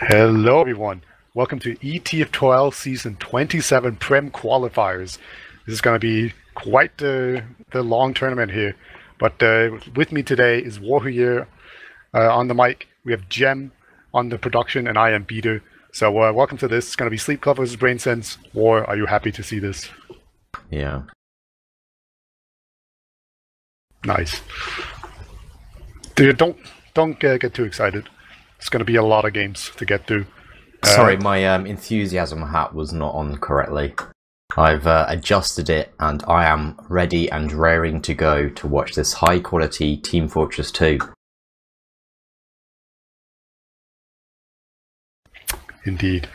Hello everyone, welcome to ETF2L Season 27 Prem Qualifiers. This is going to be quite the long tournament here, but with me today is WARHURYEAH on the mic, we have Gemm on the production, and I am Beater. So welcome to this. It's going to be Sleep Club versus Brain Sense. War, are you happy to see this? Yeah. Nice. Dude, don't get too excited. It's going to be a lot of games to get through. Sorry, my enthusiasm hat was not on correctly. I've adjusted it, and I am ready and raring to go to watch this high-quality Team Fortress 2. Indeed.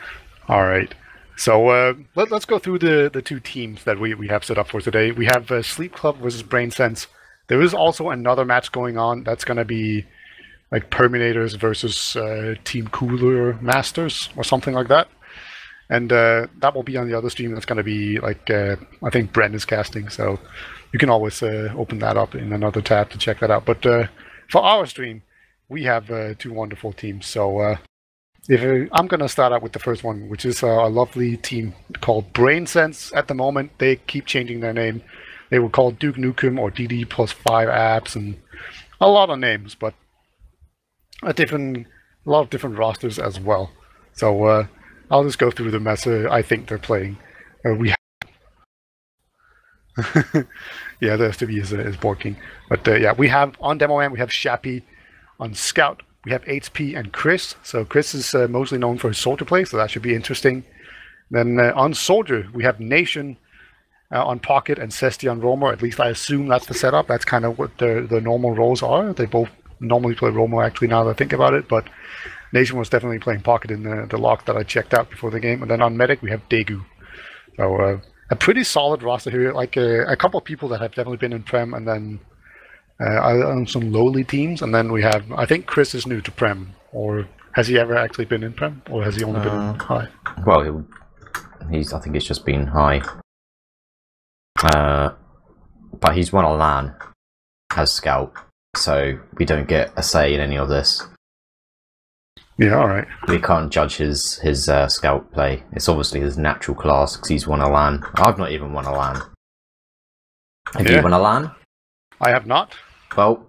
All right. So let's go through the two teams that we have set up for today. We have Sleep Club versus Brain Sense. There is also another match going on. That's going to be like Perminators versus Team Cooler Masters or something like that. And that will be on the other stream. That's going to be like, I think Brent is casting. So you can always open that up in another tab to check that out. But for our stream, we have two wonderful teams. So I'm going to start out with the first one, which is a lovely team called Brain Sense at the moment. They keep changing their name. They were called Duke Nukem or DD plus 5 apps and a lot of names, but a lot of different rosters as well. So I'll just go through the mess I think they're playing. We have yeah, the STV is working. But yeah, we have on Demo Man, we have Shappy. On Scout, we have HP and Chris. So Chris is mostly known for his Soldier play, so that should be interesting. Then on Soldier, we have Nation on Pocket and Cesti on Roamer. At least I assume that's the setup. That's kind of what the normal roles are. They both normally play Roamer, actually, now that I think about it. But Nation was definitely playing Pocket in the lock that I checked out before the game. And then on Medic, we have Daegu. So a pretty solid roster here. Like a couple of people that have definitely been in Prem, and then on some lowly teams. And then we have, I think Chris is new to Prem. Or has he ever actually been in Prem? Or has he only been in High? Well, I think it's just been High. But he's won a LAN as Scout, so we don't get a say in any of this. Yeah, alright. We can't judge his Scout play. It's obviously his natural class because he's won a LAN. I've not even won a LAN. Have you won a LAN? I have not. Well,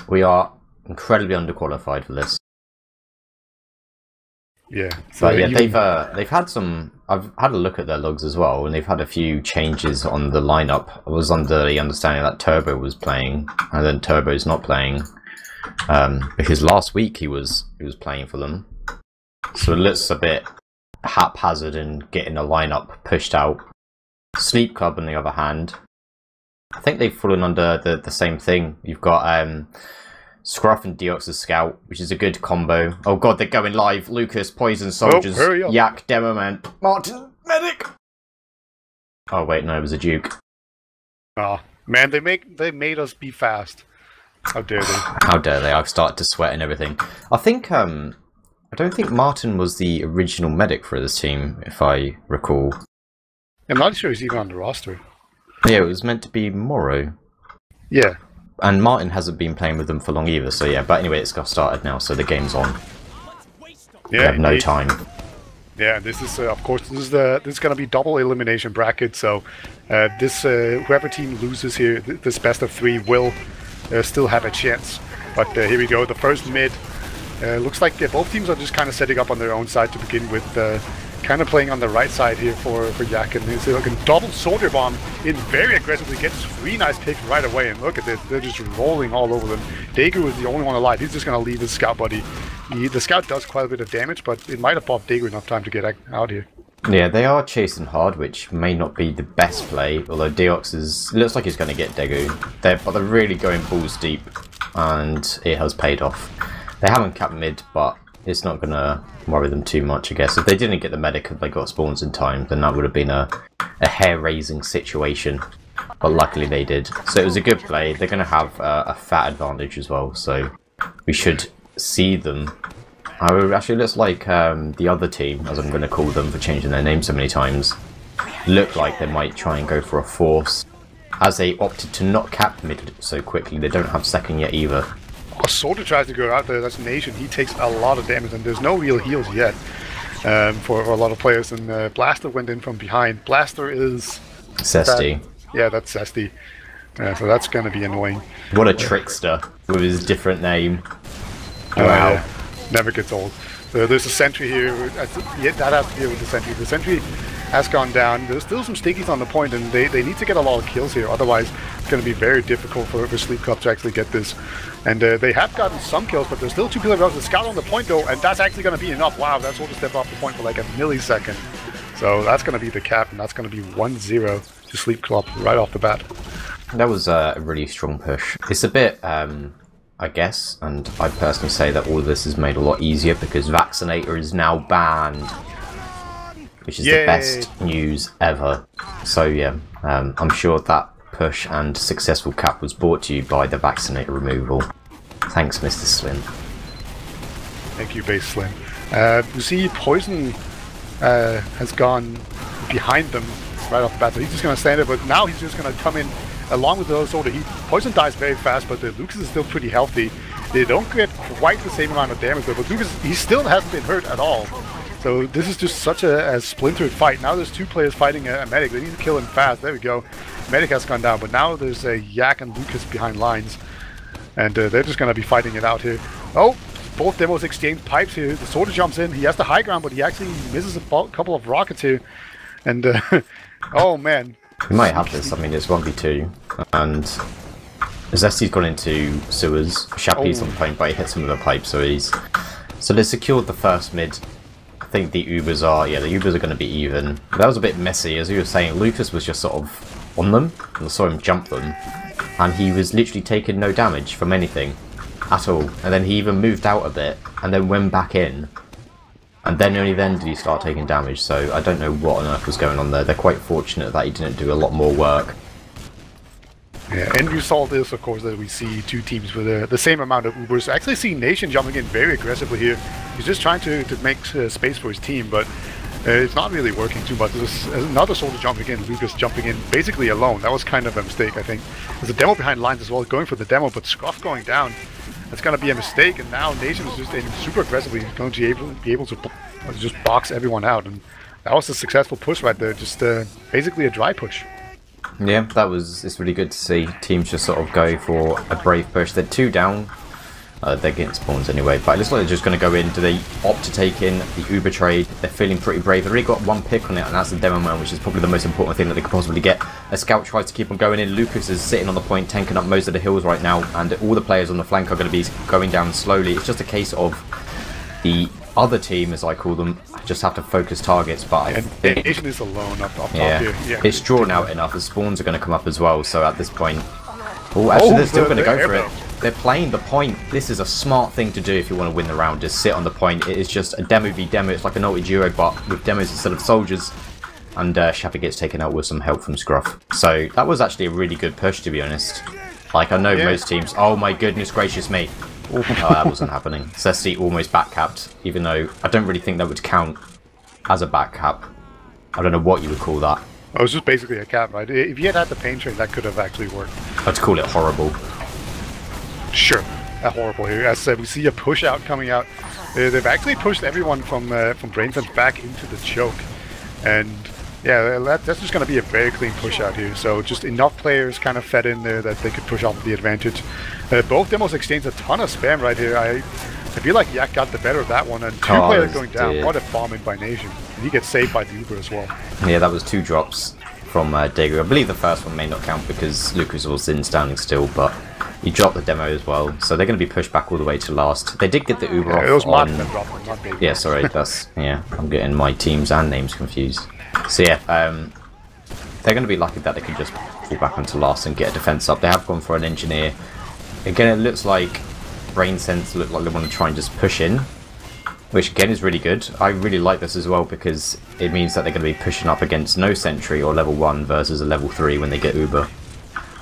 we are incredibly underqualified for this. Yeah. So but yeah, they've had some. I've had a look at their logs as well, and they've had a few changes on the lineup. I was under the understanding that Turbo was playing, and then Turbo's not playing because last week he was playing for them. So it looks a bit haphazard and getting a lineup pushed out. Sleep Club, on the other hand, I think they've fallen under the same thing. You've got Scruff and Deox as Scout, which is a good combo. Oh god, they're going live. Lucas, Poison Soldiers, Yak, Demo Man, Martin, Medic! Oh wait, no, it was a Duke. Oh, man, they made us be fast. How dare they? How dare they? I've started to sweat and everything. I think, I don't think Martin was the original Medic for this team, if I recall. I'm not sure he's even on the roster. Yeah, it was meant to be Morrow. Yeah. And Martin hasn't been playing with them for long either, so yeah. But anyway, it's got started now, so the game's on. Yeah, we have no time. Yeah, this is of course this is going to be double elimination bracket. So whoever team loses here, this best of 3 will still have a chance. But here we go. The first mid looks like both teams are just kind of setting up on their own side to begin with. Kind of playing on the right side here for Yak, and he's like a double Soldier Bomb in very aggressively, gets 3 nice picks right away, and look at this, they're just rolling all over them. Daegu is the only one alive. He's just going to leave his Scout buddy. The Scout does quite a bit of damage, but it might have bought Daegu enough time to get out here. Yeah, they are chasing hard, which may not be the best play, although Deox looks like he's going to get Daegu. But they're really going balls deep, and it has paid off. They haven't capped mid, but it's not going to worry them too much, I guess. If they didn't get the medic and they got spawns in time, then that would have been a hair-raising situation. But luckily they did. So it was a good play. They're going to have a fat advantage as well, so we should see them. Actually, it looks like the other team, as I'm going to call them for changing their name so many times, look like they might try and go for a force. As they opted to not cap mid so quickly, they don't have second yet either. A soldier tries to go out there. That's Nation. He takes a lot of damage, and there's no real heals yet for a lot of players. And Blaster went in from behind. Blaster is Zesty. Yeah, that's Zesty. So that's going to be annoying. What a trickster with his different name. Wow. Never gets old. There's a sentry here. Yeah, that has to be with the sentry. The sentry has gone down. There's still some stickies on the point, and they need to get a lot of kills here. Otherwise, it's going to be very difficult for Sleep Club to actually get this. And they have gotten some kills, but there's still 2 killer rounds. The scout on the point, though, and that's actually going to be enough. Wow, that's all to step off the point for like a millisecond. So that's going to be the cap, and that's going to be 1-0 to Sleep Club right off the bat. That was a really strong push. It's a bit, I guess, and I personally say that all of this is made a lot easier because Vaccinator is now banned, which is the best news ever. So yeah, I'm sure that push and successful cap was brought to you by the Vaccinator removal. Thanks, Mr. Slim. Thank you, Base Slim. You see, Poison has gone behind them right off the bat, so he's just going to stand there, but now he's just going to come in along with the other soldier. Poison dies very fast, but Lucas is still pretty healthy. They don't get quite the same amount of damage though, but Lucas, he still hasn't been hurt at all. So this is just such a splintered fight. Now there's 2 players fighting a medic. They need to kill him fast. There we go. Medic has gone down, but now there's a Yak and Lucas behind lines. And they're just going to be fighting it out here. Oh, both demos exchange pipes here. The soldier jumps in. He has the high ground, but he actually misses a couple of rockets here. And, oh man. We might have this. I mean, it's 1v2, and Zesty's gone into sewers. Shappy's on the point, but he hit some of the pipes, so they secured the first mid. I think the Ubers are going to be even. That was a bit messy, as you were saying. Lucas was just sort of on them, and I saw him jump them, and he was literally taking no damage from anything at all. And then he even moved out a bit, and then went back in. And then only then did he start taking damage, so I don't know what on earth was going on there. They're quite fortunate that he didn't do a lot more work. Yeah, end result is, of course, that we see 2 teams with the same amount of Ubers. I actually see Nation jumping in very aggressively here. He's just trying to make space for his team, but it's not really working too much. There's another soldier jumping in, Lucas jumping in basically alone. That was kind of a mistake, I think. There's a demo behind lines as well, going for the demo, but Scruff going down. That's going to be a mistake, and now Nation is just aiming super aggressively. He's going to be able to just box everyone out, and that was a successful push right there. Just basically a dry push. Yeah, it's really good to see teams just sort of go for a brave push. They're 2 down. They're getting spawns anyway, but it looks like they're just going to go in. Do they opt to take in the Uber trade? They're feeling pretty brave. They've already got 1 pick on it, and that's the demo man, which is probably the most important thing that they could possibly get. A scout tries to keep on going in. Lucas is sitting on the point, tanking up most of the hills right now, and all the players on the flank are going to be going down slowly. It's just a case of the other team, as I call them, just have to focus targets, but I think Nation is alone up top yeah, here. Yeah, it's drawn out enough. The spawns are going to come up as well, so at this point... Oh, actually, they're still going to go for it. They're playing the point. This is a smart thing to do if you want to win the round. Just sit on the point. It is just a demo v demo. It's like an ulti duo, but with demos instead of soldiers. And Shappy gets taken out with some help from Scruff. So that was actually a really good push, to be honest. Like, I know most teams... Oh my goodness gracious me. Oh, that wasn't happening. Zesty almost back-capped, even though I don't really think that would count as a back-cap. I don't know what you would call that. It was just basically a cap, right? If you had the pain train, that could have actually worked. I'd call it horrible. Sure, horrible here. As we see a push out coming out. They've actually pushed everyone from Brainsense back into the choke, and yeah, that's just going to be a very clean push out here. So just enough players kind of fed in there that they could push off the advantage. Both demos exchange a ton of spam right here. I feel like Yak got the better of that one, and 2 players going down. What a bombing by Nation. And he gets saved by the Uber as well. Yeah, that was 2 drops from Daegu. I believe the first one may not count because Lucas was in standing still, but he dropped the demo as well. So they're going to be pushed back all the way to last. They did get the Uber off. It was Martin that dropped him, not Daegu. Yeah, sorry, I'm getting my teams and names confused. So yeah, they're going to be lucky that they can just fall back onto last and get a defense up. They have gone for an engineer. Again, it looks like Brainsense look like they want to try and just push in, which again is really good. I really like this as well because it means that they're going to be pushing up against no sentry or level 1 versus a level 3 when they get Uber.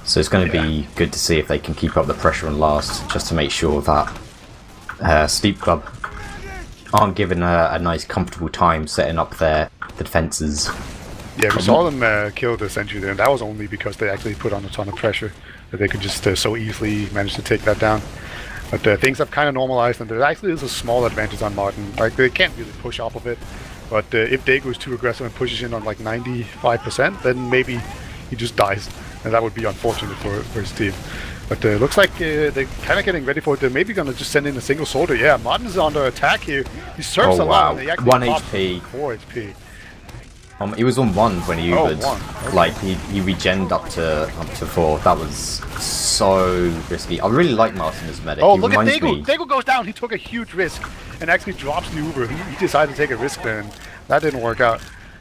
So it's going to be good to see if they can keep up the pressure on last, just to make sure that Sleep Club aren't given a nice comfortable time setting up their defences. Yeah, we saw them kill the sentry there, and that was only because they actually put on a ton of pressure that they could just so easily manage to take that down. But things have kind of normalized, and there actually is a small advantage on Martin. Like, they can't really push off of it. But if Daegu is too aggressive and pushes in on like 95%, then maybe he just dies. And that would be unfortunate for his team. But looks like they're kind of getting ready for it. They're maybe going to just send in a single soldier. Yeah, Martin's under attack here. He surfs a lot. And 1 HP. 4 HP. He was on 1 when he Ubered. Okay. Like, he regened up to 4. That was so risky. I really like Martin as a medic. Oh, he look at reminds Daegu! me... Daegu goes down. He took a huge risk and actually drops the Uber. He decided to take a risk there, and that didn't work out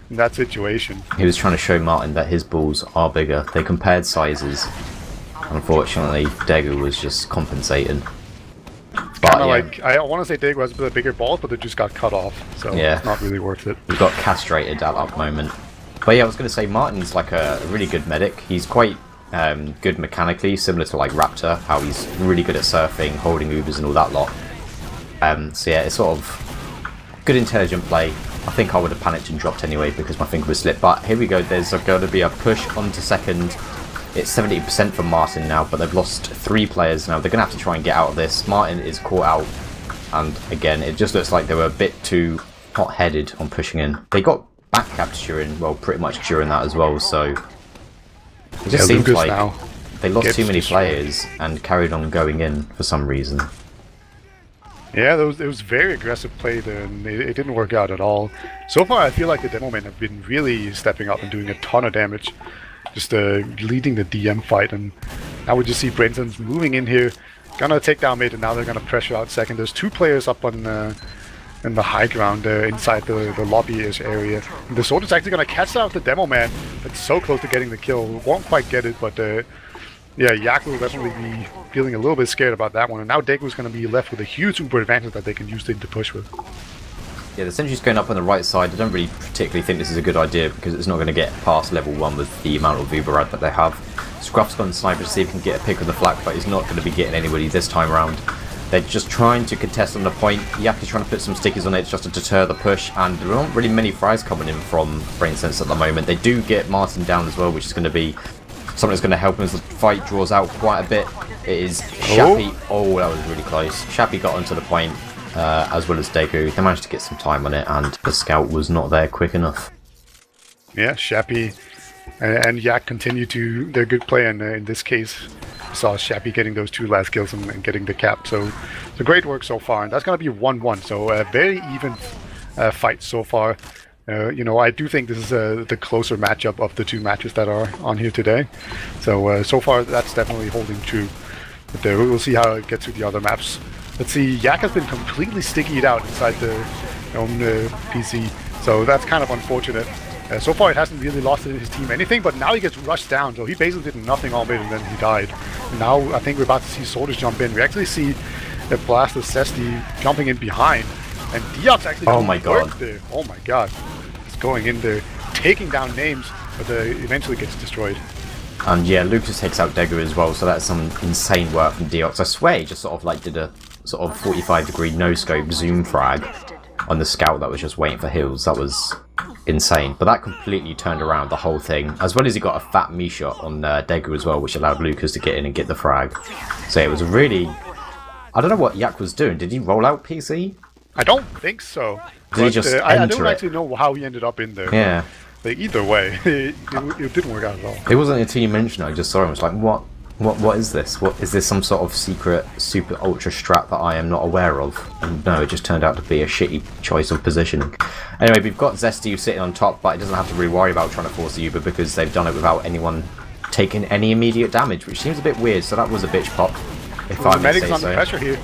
in that situation. He was trying to show Martin that his balls are bigger. They compared sizes. Unfortunately, Daegu was just compensating. Kind of like, I want to say Daegu has a bit of bigger balls, but they just got cut off, so yeah, it's not really worth it. He got castrated at that moment. But yeah, I was going to say Martin's like a really good medic. He's quite good mechanically, similar to like Raptor, how he's really good at surfing, holding Ubers and all that lot. So yeah, it's sort of good intelligent play. I think I would have panicked and dropped anyway because my finger was slipped. But here we go, there's going to be a push onto second. It's 70% for Martin now, but they've lost 3 players now. They're going to have to try and get out of this. Martin is caught out, and again, it just looks like they were a bit too hot-headed on pushing in. They got back during, well, pretty much during that as well, so it just seems like they lost too many players and carried on going in for some reason. Yeah, it was very aggressive play there, and it didn't work out at all. So far, I feel like the demo men have been really stepping up and doing a ton of damage. Just leading the DM fight, and now we just see Brainson's moving in here, gonna take down mid, and now they're gonna pressure out second. There's 2 players up on in the high ground inside the lobby-ish area. And the soldier's actually gonna catch out the demo man. It's so close to getting the kill. Won't quite get it, but yeah, Yak will definitely be feeling a little bit scared about that one. And now Daegu's gonna be left with a huge super advantage that they can use to push with. Yeah, the sentry's going up on the right side. I don't really particularly think this is a good idea because it's not going to get past level 1 with the amount of Uberad that they have. Scruff's gone sniper to see if he can get a pick of the flak, but he's not going to be getting anybody this time around. They're just trying to contest on the point. Yak is trying to put some stickers on it just to deter the push, and there aren't really many fries coming in from Brainsense at the moment. They do get Martin down as well, which is going to be something that's going to help him as the fight draws out quite a bit. It is Shappy. Oh, that was really close. Shappy got onto the point. As well as Daegu. They managed to get some time on it, and the scout was not there quick enough. Yeah, Shappy and Yak continue to their good play, and in this case, saw Shappy getting those 2 last kills and getting the cap. So, great work so far, and that's going to be 1-1. So, a very even fight so far. You know, I do think this is the closer matchup of the 2 matches that are on here today. So, so far, that's definitely holding true. But we'll see how it gets with the other maps. Let's see, Yak has been completely stickied out inside the own PC, so that's kind of unfortunate. So far it hasn't really lost his team anything, but now he gets rushed down, so he basically did nothing all mid and then he died. And now I think we're about to see soldiers jump in. We actually see the blast of Cesti jumping in behind, and Diok's actually work there. Oh my god. It's going in there, taking down names, but eventually gets destroyed. And yeah, Lucas takes out Daegu as well, so that's some insane work from Deox. I swear he just sort of like did a sort of 45-degree no-scope zoom frag on the scout that was just waiting for heals. That was insane. But that completely turned around the whole thing, as well as he got a fat me shot on Daegu as well, which allowed Lucas to get in and get the frag. So it was really... I don't know what Yak was doing. Did he roll out PC? I don't think so. Did he just I don't actually know how he ended up in there. Yeah. But either way, it didn't work out at all. It wasn't until you mentioned it, I just saw him. I was like, what is this? What is this? Some sort of secret super ultra strat that I am not aware of? And no, it just turned out to be a shitty choice of positioning. Anyway, we've got Zesty sitting on top, but it doesn't have to really worry about trying to force the Uber because they've done it without anyone taking any immediate damage, which seems a bit weird. So that was a bitch pop, if I may say so. Medic's under pressure here.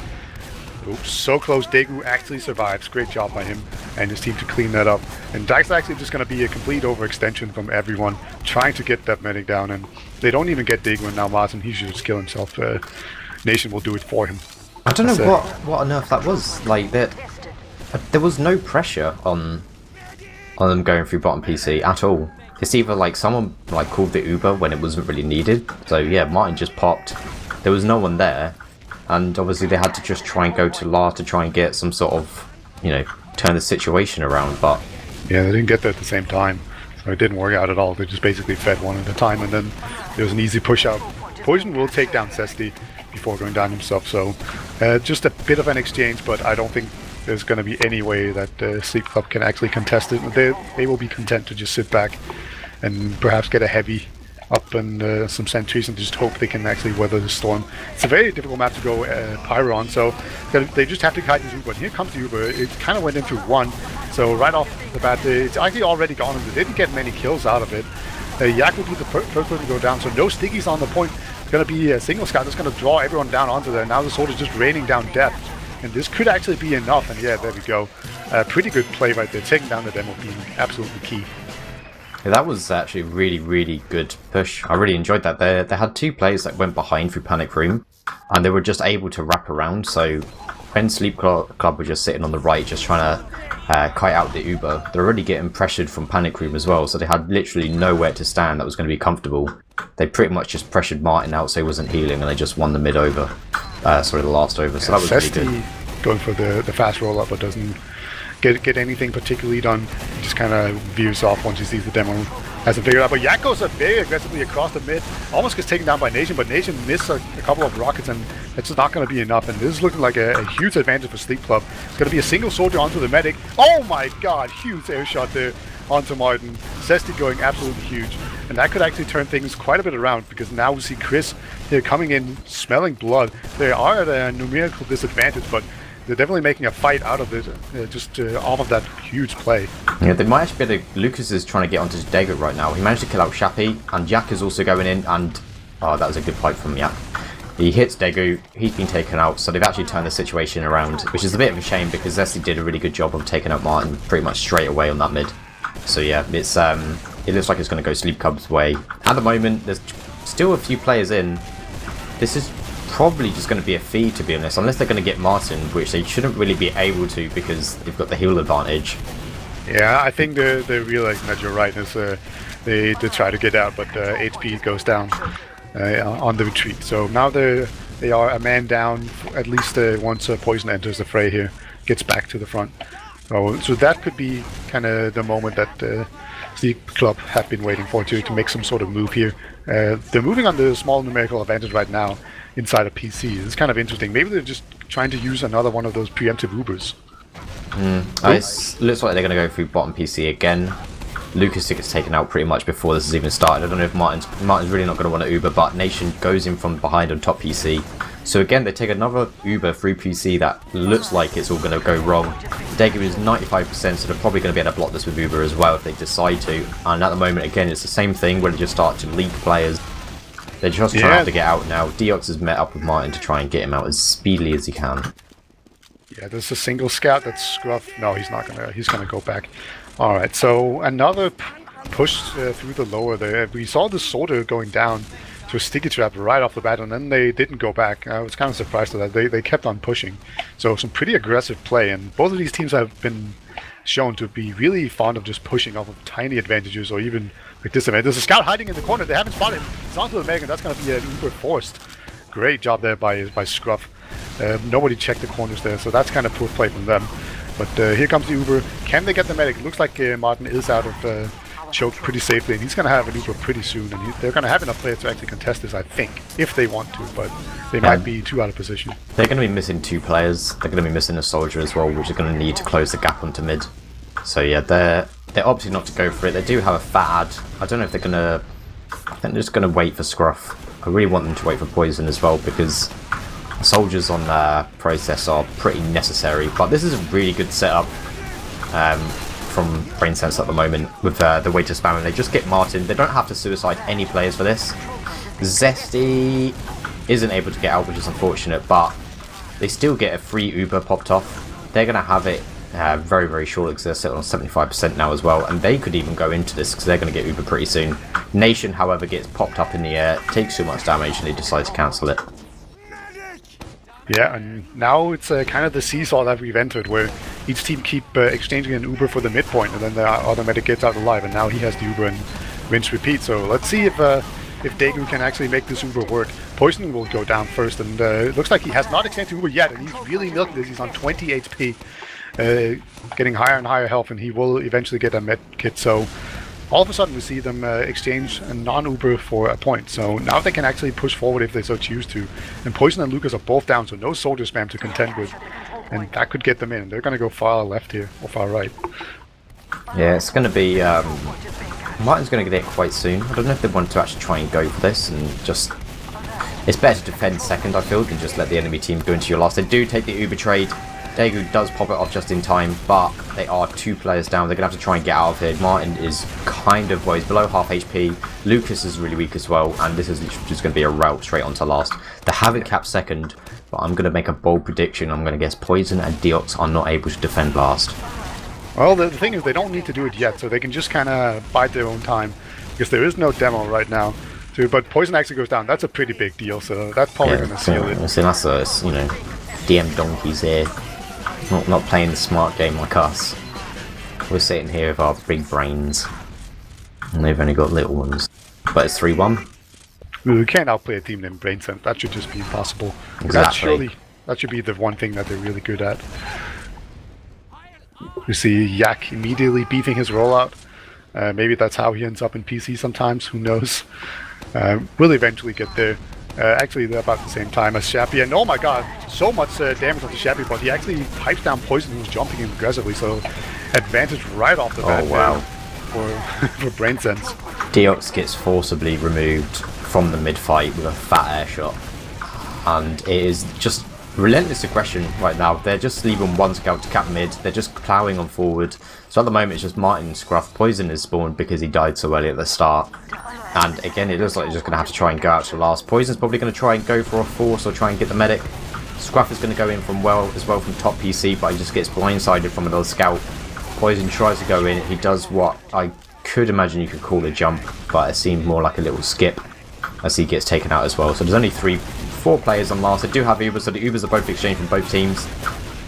Oops, so close. Daegu actually survives. Great job by him and his team to clean that up. And that's actually just going to be a complete overextension from everyone trying to get that medic down. And they don't even get Daegu, and now Martin, he should just kill himself. Nation will do it for him. I don't know what on earth that was. Like, there was no pressure on them going through bottom PC at all. It's either like someone like called the Uber when it wasn't really needed. So yeah, Martin just popped. There was no one there. And obviously they had to just try and go to La to try and get some sort of, you know, turn the situation around, but... Yeah, they didn't get there at the same time, so it didn't work out at all. They just basically fed one at a time, and then there was an easy push out. Poison will take down Cesti. before going down himself. So just a bit of an exchange, but I don't think there's going to be any way that Sleep Club can actually contest it. They will be content to just sit back and perhaps get a heavy up and some sentries and just hope they can actually weather the storm. It's a very difficult map to go Pyro on, so they just have to kite this Uber. And here comes the Uber. It kind of went into one, so right off the bat, it's actually already gone, and they didn't get many kills out of it. Yak will be the first person to go down, so no stickies on the point. It's going to be a single scout that's going to draw everyone down onto there. Now the sword is just raining down death, and this could actually be enough, and yeah, there we go. Pretty good play right there, taking down the demo being absolutely key. Yeah, that was actually really, really good push. I really enjoyed that. They had two players that went behind through Panic Room, and they were just able to wrap around. So when Sleep Club were just sitting on the right, just trying to kite out the Uber, they're already getting pressured from Panic Room as well. So they had literally nowhere to stand that was going to be comfortable. They pretty much just pressured Martin out so he wasn't healing, and they just won the mid over. Sorry, the last over. So that was really good. Going for the fast roll up, but doesn't get anything particularly done. He just kind of veers off once he sees the demo. Hasn't figured out, but Yak goes very aggressively across the mid. Almost gets taken down by Nation, but Nation missed a couple of rockets, and it's just not going to be enough. And this is looking like a huge advantage for Sleep Club. It's going to be a single soldier onto the medic. Oh my god, huge air shot there onto Martin. Zesty going absolutely huge. And that could actually turn things quite a bit around, because now we see Chris here coming in, smelling blood. They are at a numerical disadvantage, but they're definitely making a fight out of it, just off of that huge play. Yeah, they might actually be able to... Lucas is trying to get onto Dego right now. He managed to kill out Shappy, and Yak is also going in, and... Oh, that was a good fight from Yak. He hits Degu, he's been taken out, so they've actually turned the situation around, which is a bit of a shame, because Zesty did a really good job of taking out Martin pretty much straight away on that mid. So yeah, it's it looks like it's going to go Sleep Club's way. At the moment, there's still a few players in. This is probably just going to be a feed, to be honest, unless they're going to get Martin, which they shouldn't really be able to because they've got the heal advantage. Yeah, I think they're realizing that you're right. They try to get out, but HP goes down on the retreat. So now they are a man down, at least once Poison enters the fray here, gets back to the front. So that could be kind of the moment that Sleep Club have been waiting for to make some sort of move here. They're moving on the small numerical advantage right now inside a PC. It's kind of interesting. Maybe they're just trying to use another one of those preemptive Ubers. It looks like they're going to go through bottom PC again. Lucas gets taken out pretty much before this has even started. I don't know if Martin's really not going to want to Uber, but Nation goes in from behind on top PC. So again, they take another Uber through PC that looks like it's all going to go wrong. Degu is 95%, so they're probably going to be able to block this with Uber as well if they decide to. And at the moment, again, it's the same thing where they just start to leak players. They're just trying to get out now. Deox has met up with Martin to try and get him out as speedily as he can. Yeah, there's a single scout that's Scruff. No, he's not gonna. He's gonna go back. All right, so another push through the lower there. We saw the soldier going down to a sticky trap right off the bat, and then they didn't go back. I was kind of surprised at that. They kept on pushing. So some pretty aggressive play, and both of these teams have been shown to be really fond of just pushing off of tiny advantages or even like disadvantages. There's a scout hiding in the corner. They haven't spotted him. It's onto the Megan. That's going to be an Uber forced. Great job there by Scruff. Nobody checked the corners there, so that's kind of poor play from them. But here comes the Uber. Can they get the medic? It looks like Martin is out of choke pretty safely, and he's going to have an Uber pretty soon, and they're going to have enough players to actually contest this, I think, if they want to, but they might be too out of position. They're going to be missing 2 players. They're going to be missing a soldier as well, which are going to need to close the gap onto mid. So yeah, they're opting not to go for it. They do have a fat ad. I don't know if they're going to... I think they're just going to wait for Scruff. I really want them to wait for Poison as well, because soldiers on Process are pretty necessary. But this is a really good setup from BrainSense at the moment with the way to spam, and they just get Martin. They don't have to suicide any players for this. Zesty isn't able to get out, which is unfortunate, but they still get a free Uber popped off. They're going to have it very, very short because they're sitting on 75% now as well, and they could even go into this because they're going to get Uber pretty soon. Nation, however, gets popped up in the air, takes too much damage, and they decide to cancel it. Yeah, and now it's kind of the seesaw that we've entered, where each team keep exchanging an Uber for the midpoint, and then the other medic gets out alive, and now he has the Uber and rinse repeat. So let's see if Daegu can actually make this Uber work. Poison will go down first, and it looks like he has not extended Uber yet, and he's really milking this. He's on 20 HP, getting higher and higher health, and he will eventually get a med kit. So all of a sudden we see them exchange a non-Uber for a point. So now they can actually push forward if they so choose to. And Poison and Lucas are both down, so no soldier spam to contend with. And that could get them in. They're going to go far left here, or far right. Yeah, it's going to be... Martin's going to get it quite soon. I don't know if they want to actually try and go for this and just... It's better to defend second, I feel, than just let the enemy team go into your last. They do take the Uber trade. Daegu does pop it off just in time, but they are 2 players down. They're going to have to try and get out of here. Martin is kind of, well, he's below half HP. Lucas is really weak as well, and this is just going to be a rout straight onto last. They haven't capped second, but I'm going to make a bold prediction. I'm going to guess Poison and Deox are not able to defend last. Well, the thing is, they don't need to do it yet, so they can just kind of bide their own time, because there is no demo right now. So, but Poison actually goes down. That's a pretty big deal, so that's probably going to seal it. So that's a, you know, DM donkeys here. Not playing the smart game like us. We're sitting here with our big brains, and they've only got little ones. But it's 3-1. We can't outplay a team named Brain Sense. That should just be impossible. Exactly. That should be the one thing that they're really good at. You see Yak immediately beefing his rollout. Maybe that's how he ends up in PC sometimes. Who knows? We'll eventually get there. Actually, they're about the same time as Shappy, and oh my god, so much damage on the Shappy, but he actually pipes down Poison, who's jumping in aggressively, so advantage right off the bat. Oh wow. For Brain Sense. Deox gets forcibly removed from the mid-fight with a fat air shot, and it is just relentless aggression right now. They're just leaving one scout to cap mid, they're just ploughing on forward. So at the moment it's just Martin and Scruff. Poison is spawned because he died so early at the start. And again, it looks like he's just going to have to try and go out to last. Poison's probably going to try and go for a force or try and get the medic. Scruff is going to go in from as well from top PC, but he just gets blindsided from another scout. Poison tries to go in. He does what I could imagine you could call a jump, but it seemed more like a little skip as he gets taken out as well. So there's only 4 players on last. They do have Ubers, so the Ubers are both exchanged from both teams.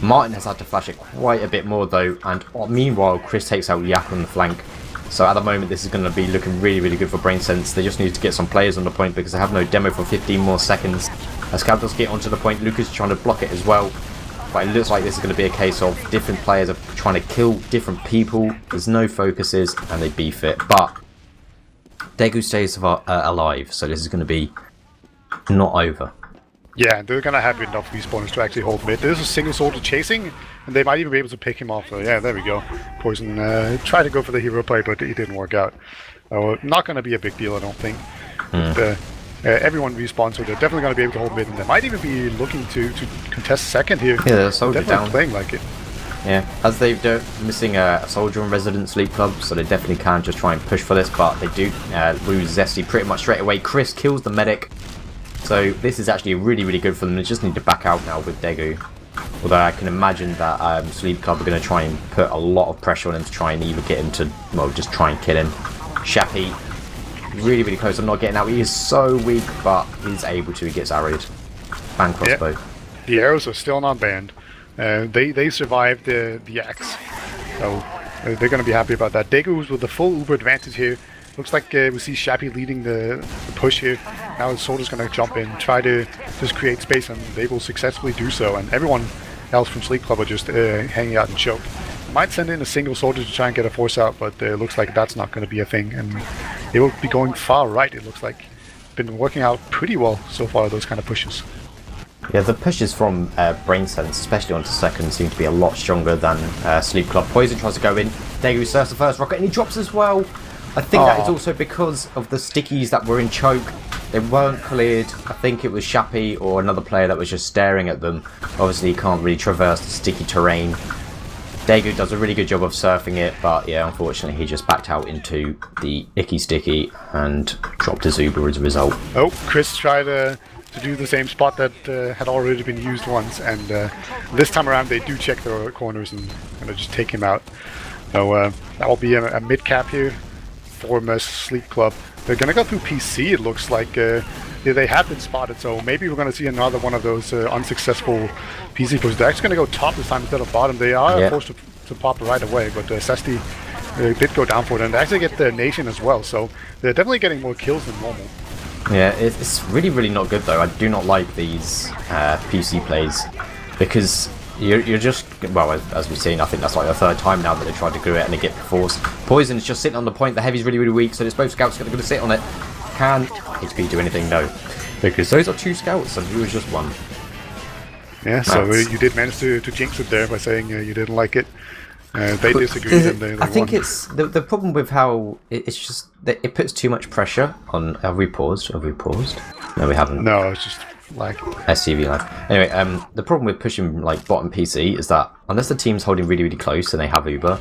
Martin has had to flash it quite a bit more though, and meanwhile Chris takes out Yak on the flank. So at the moment this is going to be looking really good for Brain Sense. They just need to get some players on the point because they have no demo for 15 more seconds. As Scout does get onto the point, Lucas is trying to block it as well. But it looks like this is going to be a case of different players are trying to kill different people. There's no focuses and they beef it. But Daegu stays alive, so this is going to be not over. Yeah, they're going to have enough respawners to actually hold mid. There's a single soldier chasing, and they might even be able to pick him off. So yeah, there we go. Poison tried to go for the hero play, but it didn't work out. Not going to be a big deal, I don't think. Everyone respawns, so they're definitely going to be able to hold mid, and they might even be looking to contest second here. Yeah, they're soldier down. Playing like it. Yeah, as they're missing a soldier in Resident Sleep Club, so they definitely can just try and push for this, but they do lose Zesty pretty much straight away. Chris kills the medic. So this is actually really good for them. They just need to back out now with Daegu. Although I can imagine that Sleep Club are going to try and put a lot of pressure on him to try and either get him to, well, just try and kill him. Shappy, really close. I'm not getting out. He is so weak, but he's able to. He gets arrowed. Bang crossbow. Yeah. The arrows are still not banned. They survived the axe. So they're going to be happy about that. Daegu with the full Uber advantage here. Looks like we see Shappy leading the push here. Now the soldier's going to jump in, try to just create space, and they will successfully do so. And everyone else from Sleep Club are just hanging out and choke. Might send in a single soldier to try and get a force out, but it looks like that's not going to be a thing. And they will be going far right, it looks like. Been working out pretty well so far, those kind of pushes. Yeah, the pushes from Brain Sense, especially onto second, seem to be a lot stronger than Sleep Club. Poison tries to go in. Daegu surfs the first rocket, and he drops as well. I think that is also because of the stickies that were in choke. They weren't cleared. I think it was Shappy or another player that was just staring at them. Obviously, he can't really traverse the sticky terrain. Daegu does a really good job of surfing it, but yeah, unfortunately, he just backed out into the icky sticky and dropped his Uber as a result. Oh, Chris tried to do the same spot that had already been used once, and this time around they do check the corners and just take him out. So that will be a mid cap here for Sleep Club. They're gonna go through PC, it looks like. They have been spotted, so maybe we're gonna see another one of those unsuccessful PC pushes. They're actually gonna go top this time instead of bottom. They are forced to pop right away, but Sesti did go down for it, and they actually get the nation as well, so they're definitely getting more kills than normal. Yeah, it's really not good though. I do not like these PC plays, because You're just, well, as we've seen, I think that's like the third time now that they tried to do it and they get forced. Poison is just sitting on the point. The heavy's really, really weak, so there's both scouts going to sit on it. Can HP do anything? No. Because those are 2 scouts and he was just 1. Yeah, so you did manage to jinx it there by saying you didn't like it. They disagreed and they I think won. it's the problem with how it's just that it puts too much pressure on. Have we paused? Have we paused? No, we haven't. No, it's just like SCV live. Anyway, the problem with pushing like bottom PC is that unless the team's holding really, really close and they have Uber,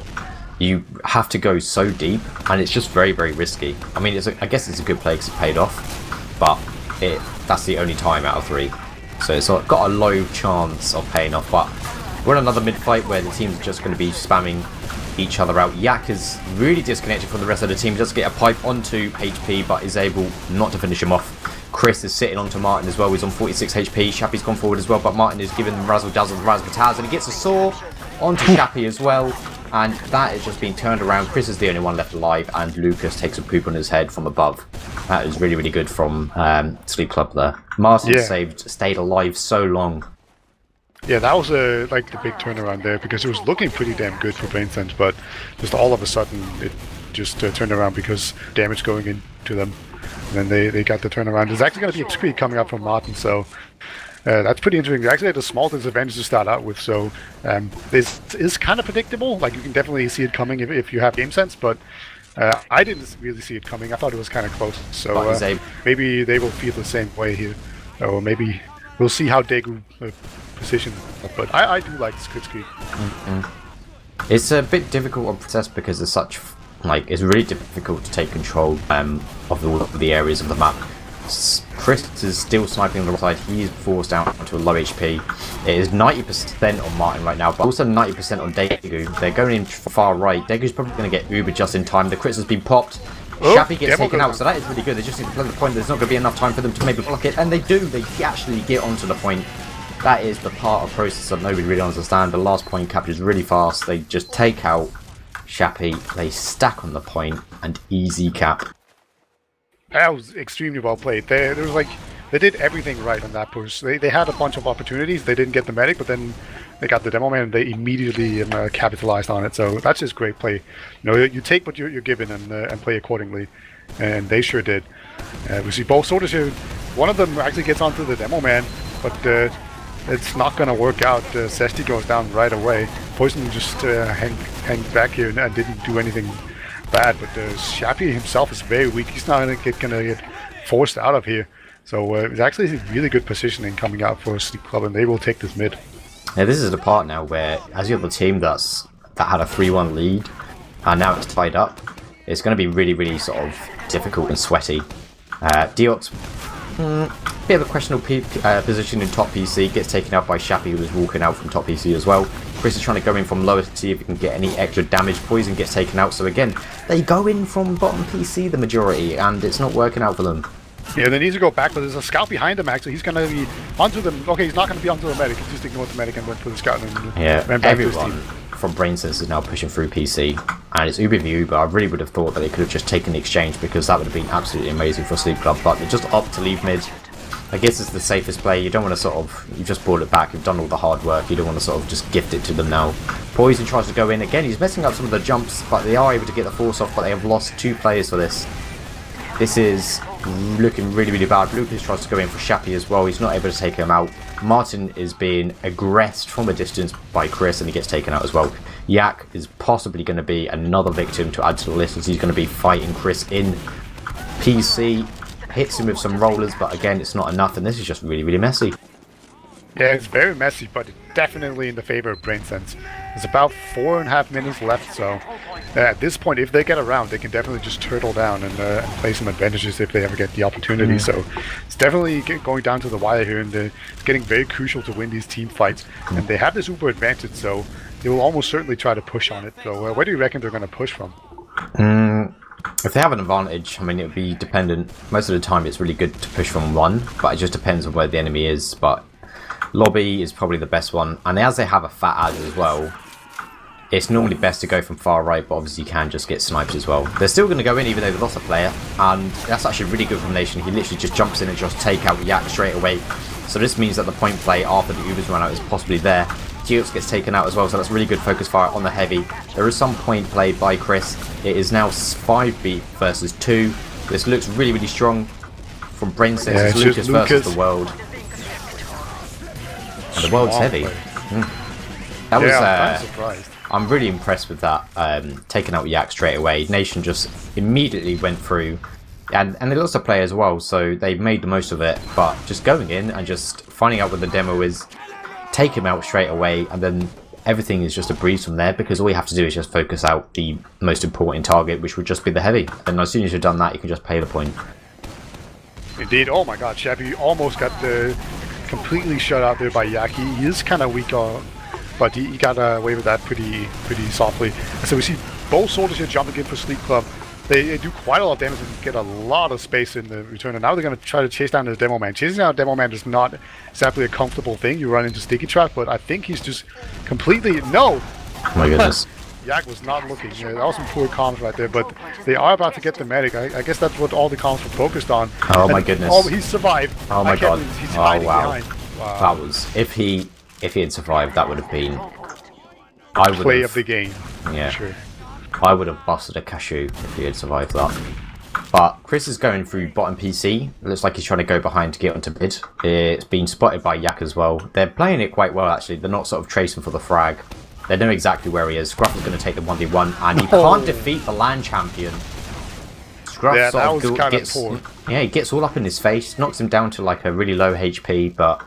you have to go so deep, and it's just very, very risky. I mean, I guess it's a good play because it paid off, but that's the only time out of 3. So it's got a low chance of paying off, but we're in another mid-fight where the team's just going to be spamming each other out. Yak is really disconnected from the rest of the team, just get a pipe onto HP, but is able not to finish him off. Chris is sitting onto Martin as well, he's on 46 HP, Shappy's gone forward as well, but Martin is giving Razzle Dazzle Razzmatazz, and he gets a saw onto Shappy as well, and that is just being turned around. Chris is the only one left alive, and Lucas takes a poop on his head from above. That is really, really good from Sleep Club there. Martin stayed alive so long. Yeah, that was like the big turnaround there, because it was looking pretty damn good for BrainSense, but just all of a sudden it just turned around because damage going into them. And then they got the turnaround. There's actually going to be a screen coming up from Martin, so that's pretty interesting. They actually had a small disadvantage to start out with, so this is kind of predictable. Like, you can definitely see it coming if you have game sense, but I didn't really see it coming. I thought it was kind of close, so maybe they will feel the same way here, or maybe we'll see how Daegu position. But I do like this split screen. It's a bit difficult on Protest because there's such, like, it's really difficult to take control of all of the areas of the map. Chris is still sniping on the right side. He's forced out onto a low HP. It is 90% on Martin right now, but also 90% on Daegu. They're going in far right. Daegu's probably going to get Uber just in time. The crits has been popped. Shappy gets taken out, so that is really good. They just need to play the point. There's not going to be enough time for them to maybe block it, and they do. They actually get onto the point. That is the part of process that nobody really understands. The last point captures really fast. They just take out Shappy. They stack on the point and easy cap. That was extremely well played. There was like, they did everything right on that push. They had a bunch of opportunities. They didn't get the medic, but then they got the demo man and they immediately capitalized on it. So that's just great play. You know, you take what you're given and play accordingly, and they sure did. We see both soldiers here. One of them actually gets onto the demo man, but it's not going to work out. Sesti goes down right away. Poison just hangs back here and didn't do anything bad, but Shappy himself is very weak. He's not going to get forced out of here. So it's actually really good positioning coming out for Sleep Club, and they will take this mid. Yeah, this is the part now where, as you have the team that had a 3-1 lead, and now it's tied up, it's going to be really, really sort of difficult and sweaty. Deox, bit of a questionable position in top PC, gets taken out by Shappy, who was walking out from top PC as well. Chris is trying to go in from lower to see if he can get any extra damage. Poison gets taken out, so again, they go in from bottom PC, the majority, and it's not working out for them. Yeah, they need to go back, but there's a scout behind him actually. He's going to be onto them. Okay, he's not going to be onto the medic. He just ignored the medic and went for the scout. And yeah, ran back everyone from BrainSense is now pushing through PC, and it's Uber v Uber. I really would have thought that they could have just taken the exchange, because that would have been absolutely amazing for Sleep Club, but they just opt to leave mid. I guess it's the safest play. You don't want to sort of, you've just brought it back, you've done all the hard work, you don't want to sort of just gift it to them now. Poison tries to go in again, he's messing up some of the jumps, but they are able to get the force off, but they have lost 2 players for this. This is looking really, really bad. Lucas tries to go in for Shappy as well, he's not able to take him out. Martin is being aggressed from a distance by Chris, and he gets taken out as well. Yak is possibly going to be another victim to add to the list, as he's going to be fighting Chris in PC. Hits him with some rollers, but again, it's not enough, and this is just really, really messy. Yeah, it's very messy, but definitely in the favor of BrainSense. There's about 4.5 minutes left, so at this point, if they get around, they can definitely just turtle down and play some advantages if they ever get the opportunity. So it's definitely going down to the wire here, and it's getting very crucial to win these team fights. And they have this uber advantage, so they will almost certainly try to push on it. So where do you reckon they're going to push from? If they have an advantage, I mean, it would be dependent. Most of the time, it's really good to push from 1, but it just depends on where the enemy is. But lobby is probably the best one, and as they have a fat ad as well, it's normally best to go from far right, but obviously you can just get sniped as well. They're still going to go in even though they've lost a player, and that's actually a really good combination. He literally just jumps in and just take out Yak straight away. So this means that the point play after the Ubers run out is possibly there. Geox gets taken out as well, so that's really good focus fire on the heavy. There is some point play by Chris. It is now 5B versus 2. This looks really, really strong from Brain Sense. Yeah, it's Lucas versus the world. And the world's heavy. That was, I'm surprised. I'm really impressed with that, taking out Yak straight away. Nation just immediately went through, and they lost a play as well, so they made the most of it, but just going in and just finding out what the demo is, take him out straight away, and then everything is just a breeze from there, because all you have to do is just focus out the most important target, which would just be the heavy, and as soon as you've done that, you can just play the point. Indeed. Oh my god, Shabby almost got completely shut out there by Yak. He is kind of weak, but he got away with that pretty softly. So we see both soldiers here jumping in for Sleep Club. They do quite a lot of damage and get a lot of space in the return. And now they're going to try to chase down the Demo Man. Chasing down a Demo Man is not exactly a comfortable thing. You run into Sticky Trap, but I think he's just completely... No! Oh my goodness. Yak was not looking. Yeah, that was some poor comms right there, but they are about to get the medic. I guess that's what all the comms were focused on. Oh my goodness. Oh, he survived. Oh my god. He's hiding behind. Wow. That was... If he had survived, that would have been... Play of the game. Yeah. Sure. I would have busted a cashew if he had survived that. But Chris is going through bottom PC. It looks like he's trying to go behind to get onto mid. It's been spotted by Yak as well. They're playing it quite well, actually. They're not sort of tracing for the frag. They know exactly where he is. Scruff is going to take the 1v1, and he can't defeat the LAN champion. Scruff yeah, sort that of was kind gets, of poor. Yeah, he gets all up in his face, knocks him down to like a really low HP, but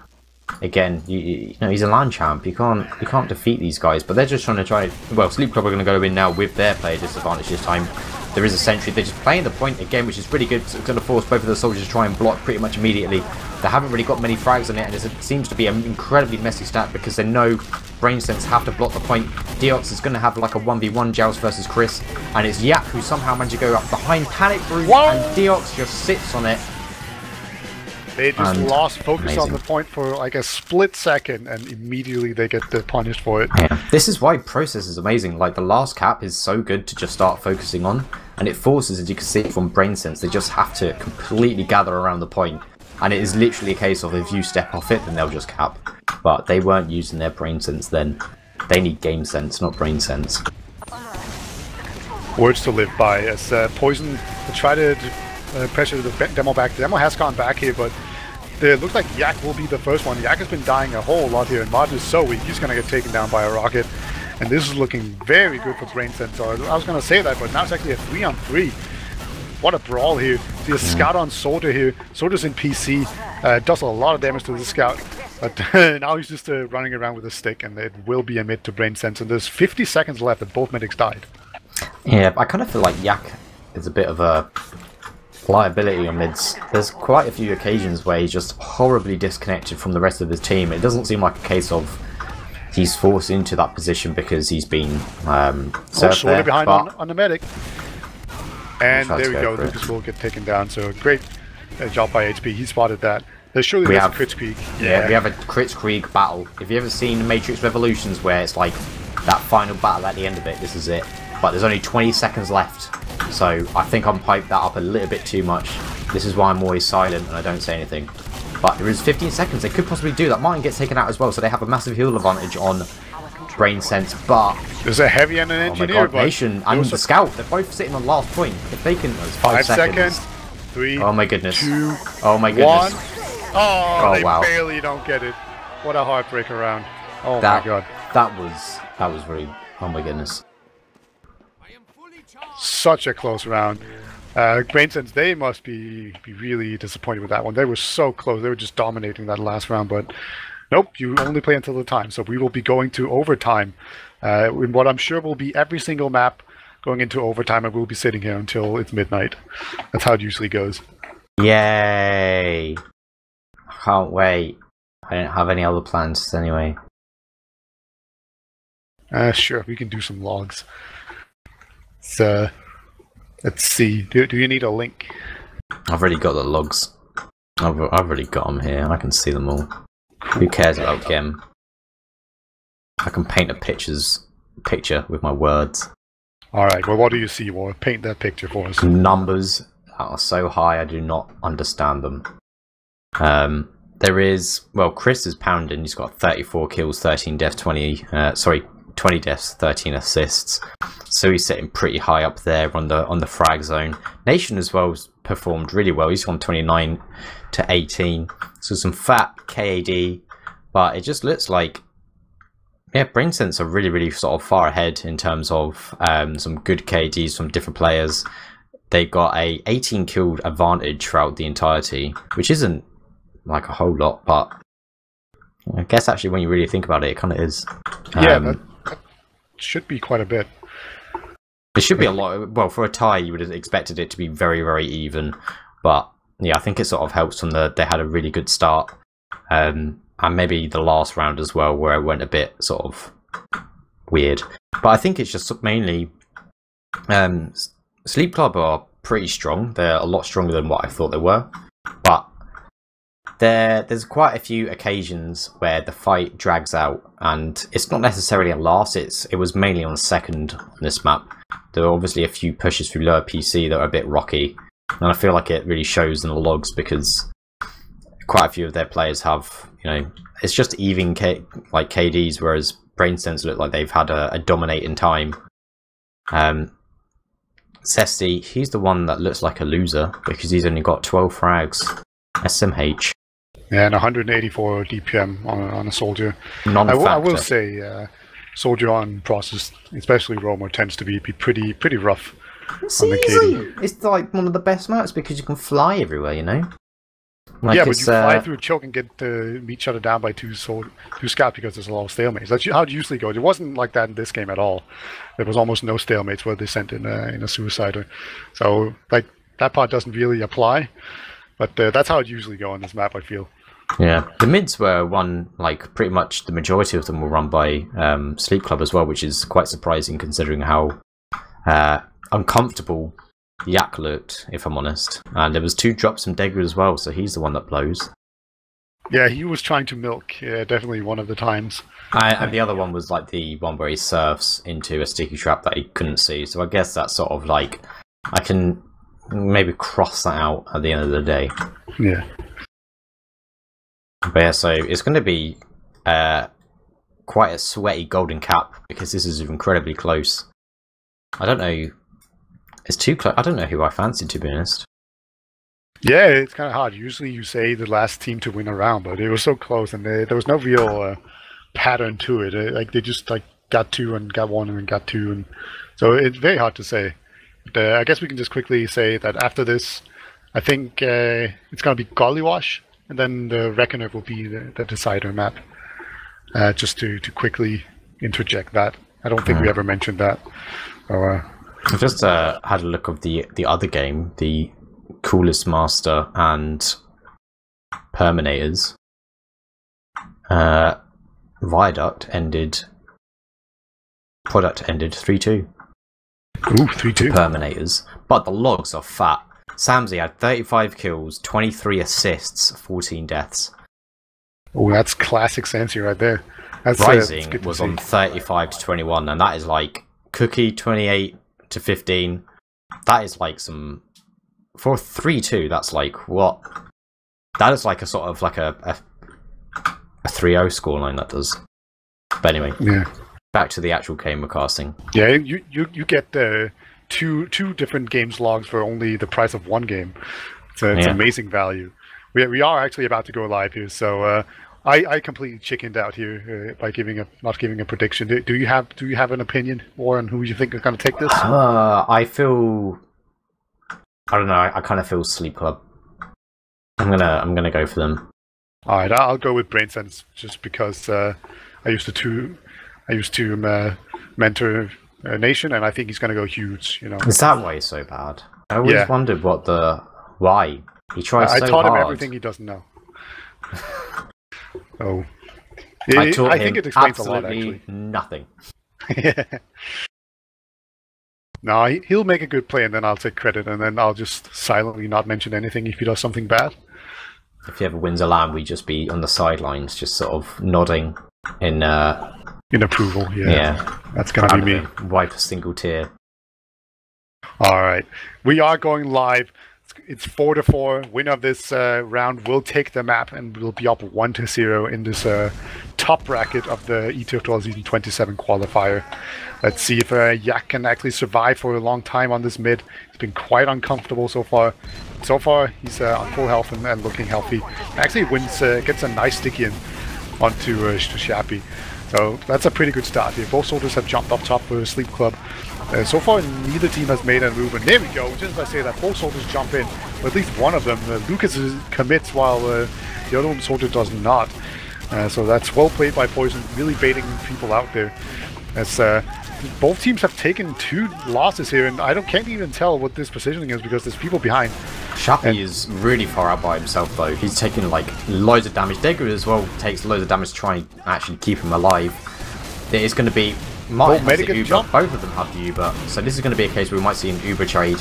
again, you know, he's a LAN champ. You can't defeat these guys. But they're just trying to try. Well, Sleep Club are going to go in now with their player disadvantage this time. There is a sentry. They're just playing the point again, which is really good. So it's going to force both of the soldiers to try and block pretty much immediately. They haven't really got many frags on it, and it seems to be an incredibly messy stat because they know Brain Sense have to block the point. Deox is going to have like a 1v1 joust versus Chris, and it's Yak who somehow managed to go up behind Panic Brew, and Deox just sits on it. They just lost focus on the point for like a split second, and immediately they get punished for it. Yeah. This is why Process is amazing. Like, the last cap is so good to just start focusing on, and it forces, as you can see from Brain Sense, they just have to completely gather around the point. And it is literally a case of if you step off it, then they'll just cap. But they weren't using their Brain Sense then. They need Game Sense, not Brain Sense. Words to live by, as Poison try to pressure the demo back. The demo has gone back here, but it looks like Yak will be the first one. Yak has been dying a whole lot here, and Mod is so weak. He's going to get taken down by a rocket. And this is looking very good for Brain Sense. I was going to say that, but now it's actually a 3-on-3. What a brawl here. See a scout on Soldier here. Soldier's in PC. Does a lot of damage to the scout. But now he's just running around with a stick, and it will be a mid to Brain Sense. And there's 50 seconds left, and both medics died. Yeah, I kind of feel like Yak is a bit of a liability on mids. There's quite a few occasions where he's just horribly disconnected from the rest of his team. It doesn't seem like a case of he's forced into that position because he's been served there. Behind on the medic. And there we go. Lucas will get taken down. So great job by HP. He spotted that. There's surely a Kritzkrieg. Yeah, we have a Kritzkrieg battle. If you've ever seen Matrix Revolutions where it's like that final battle at the end of it, this is it. But there's only 20 seconds left. So I think I'm hyped that up a little bit too much. This is why I'm always silent and I don't say anything. But there is 15 seconds. They could possibly do that. Martin gets taken out as well, so they have a massive heal advantage on Brain Sense. But there's a heavy and an engineer. Oh my god, Nation and the scout. They're both sitting on last point. If they can, there's 5 seconds. 3. Oh my goodness. 2. Oh my goodness. 1. Oh, they wow. barely don't get it. What a heartbreaker round. Oh my god. That was really. Oh my goodness. Such a close round. Brain Sense, they must be really disappointed with that one. They were so close. They were just dominating that last round, but nope, you only play until the time. So we will be going to overtime in what I'm sure will be every single map going into overtime, and we'll be sitting here until it's midnight. That's how it usually goes. Yay! Can't wait. I don't have any other plans anyway. Sure, we can do some logs. So, let's see. Do you need a link? I've already got the logs. I've already got them here. I can see them all. Who cares about gemm? I can paint a picture with my words. Alright, well what do you see, War? Paint that picture for us. Numbers that are so high I do not understand them. There is, well, Chris is pounding. He's got 34 kills, 13 deaths, 20 deaths, 13 assists. So he's sitting pretty high up there on the frag zone. Nation as well has performed really well. He's gone 29 to 18. So some fat KAD, but it just looks like, yeah, BrainSense are really sort of far ahead in terms of some good KDs from different players. They got a 18 kill advantage throughout the entirety, which isn't like a whole lot, but I guess actually when you really think about it, it kind of is. Yeah, that should be quite a bit. It should be a lot. Well, for a tie, you would have expected it to be very even, but yeah, I think it sort of helps from they had a really good start, and maybe the last round as well, where it went a bit sort of weird. But I think it's just mainly Sleep Club are pretty strong. They're a lot stronger than what I thought they were, but there's quite a few occasions where the fight drags out, and it's not necessarily a loss. It was mainly on second on this map. There were obviously a few pushes through lower PC that were a bit rocky, and I feel like it really shows in the logs because quite a few of their players have, you know, it's just even like KDs, whereas BrainSense look like they've had a dominating time. Cesty, he's the one that looks like a loser because he's only got 12 frags. SMH. Yeah, and 184 DPM on a soldier. Non-factor. I will say, soldier on process, especially Roamer, tends to be pretty rough. It's easy. It's like one of the best maps because you can fly everywhere, you know? Like, yeah, but you fly through a choke and get meat shut down by two scouts because there's a lot of stalemates. That's how it usually goes. It wasn't like that in this game at all. There was almost no stalemates where they sent in a suicider. So like that part doesn't really apply. But that's how it usually goes on this map, I feel. Yeah, the mids were won, like pretty much the majority of them were run by Sleep Club as well, which is quite surprising considering how uncomfortable Yak looked, if I'm honest. And there was 2 drops from Degu as well, so he's the one that blows. Yeah, he was trying to milk, definitely one of the times. And the other one was like the one where he surfs into a sticky trap that he couldn't see, so I guess that's sort of like, I can maybe cross that out at the end of the day. Yeah. But yeah, so it's going to be quite a sweaty golden cap because this is incredibly close. I don't know. It's too close. I don't know who I fancy, to be honest. Yeah, it's kind of hard. Usually you say the last team to win a round, but it was so close and there was no real pattern to it. Like they just like got 2 and got 1 and then got 2. And so it's very hard to say. But, I guess we can just quickly say that after this, I think it's going to be Gollywash, and then the Reckoner will be the decider map. Just to quickly interject that. I don't think we ever mentioned that. So, I just had a look of the other game, the Coolest Master and Perminators. Product ended 3-2. Ooh, 3-2. Perminators. But the logs are fat. Samsey had 35 kills, 23 assists, 14 deaths. Oh, that's classic Samsey right there. That's, Rising was on 35 to 21, and that is like Cookie 28 to 15. That is like some... For 3-2, that's like what? That is like a sort of like a 3-0 scoreline, that does. But anyway. Yeah. Back to the actual game casting. Yeah, you get two different games logs for only the price of one game. So it's amazing value. We are actually about to go live here, so I completely chickened out here by not giving a prediction. Do you have an opinion, or on who you think is going to take this? I don't know. I kind of feel Sleep Club. I'm gonna go for them. All right, I'll go with BrainSense just because I used to mentor Nation, and I think he's going to go huge. You know, is that why he's so bad? I always wondered why he tries so hard. I taught him everything he doesn't know. Oh, I think it explains a lot. Actually, nothing. Yeah. No, he'll make a good play, and then I'll take credit, and then I'll just silently not mention anything if he does something bad. If he ever wins a LAN, we just be on the sidelines, just sort of nodding in approval. Yeah, that's gonna be me. Wipe a single tear. All right, we are going live. It's 4-4. Winner of this round will take the map and will be up 1-0 in this top bracket of the ETF2L Season 27 qualifier. Let's see if Yak can actually survive for a long time on this mid. He's been quite uncomfortable so far. So far, he's on full health and looking healthy. Actually gets a nice sticky in onto Shappy. So that's a pretty good start here. Both soldiers have jumped up top for Sleep Club. So far, neither team has made a move. And there we go. Just as I say that, both soldiers jump in. But at least one of them, Lucas, commits while the other one soldier does not. So that's well played by Poison, really baiting people out there. As both teams have taken 2 losses here, and can't even tell what this positioning is because there's people behind. Shappy is really far out by himself though. He's taking like loads of damage. Degu as well takes loads of damage to try and actually keep him alive. It's going to be Martin has the Uber. Both of them have the Uber, so this is going to be a case where we might see an Uber trade.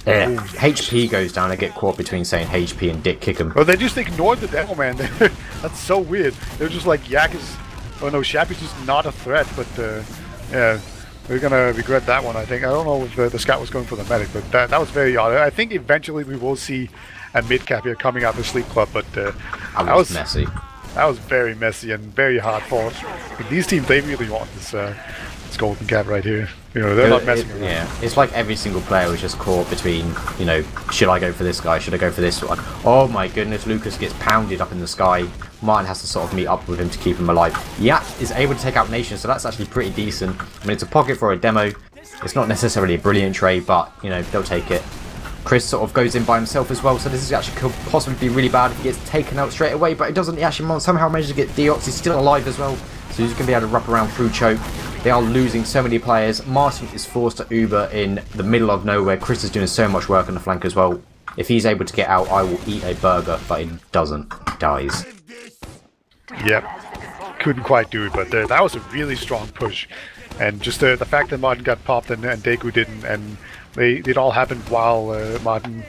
HP goes down and get caught between saying HP and Dick kick him. Well, they just ignored the demo, man. That's so weird. They're just like, Yak is... Oh no, Shappy's just not a threat, but yeah, we're gonna regret that one, I think. I don't know if the scout was going for the medic, but that was very odd. I think eventually we will see a mid-cap here coming out of the Sleep Club, but that was messy. That was very messy and very hard fought. These teams, they really want this golden cap right here. You know, they're not messing around. Yeah, it's like every single player was just caught between, you know, should I go for this guy? Should I go for this one? Oh my goodness, Lucas gets pounded up in the sky. Martin has to sort of meet up with him to keep him alive. Yak is able to take out Nation, so that's actually pretty decent. I mean, it's a pocket for a demo. It's not necessarily a brilliant trade, but, you know, they'll take it. Chris sort of goes in by himself as well, so this is actually could possibly be really bad if he gets taken out straight away, but it doesn't. He actually somehow manages to get Deox. He's still alive as well, so he's going to be able to wrap around through choke. They are losing so many players. Martin is forced to Uber in the middle of nowhere. Chris is doing so much work on the flank as well. If he's able to get out, I will eat a burger, but he doesn't. He dies. Yep. Couldn't quite do it, but that was a really strong push. And just the fact that Martin got popped and Deku didn't, and it all happened while Martin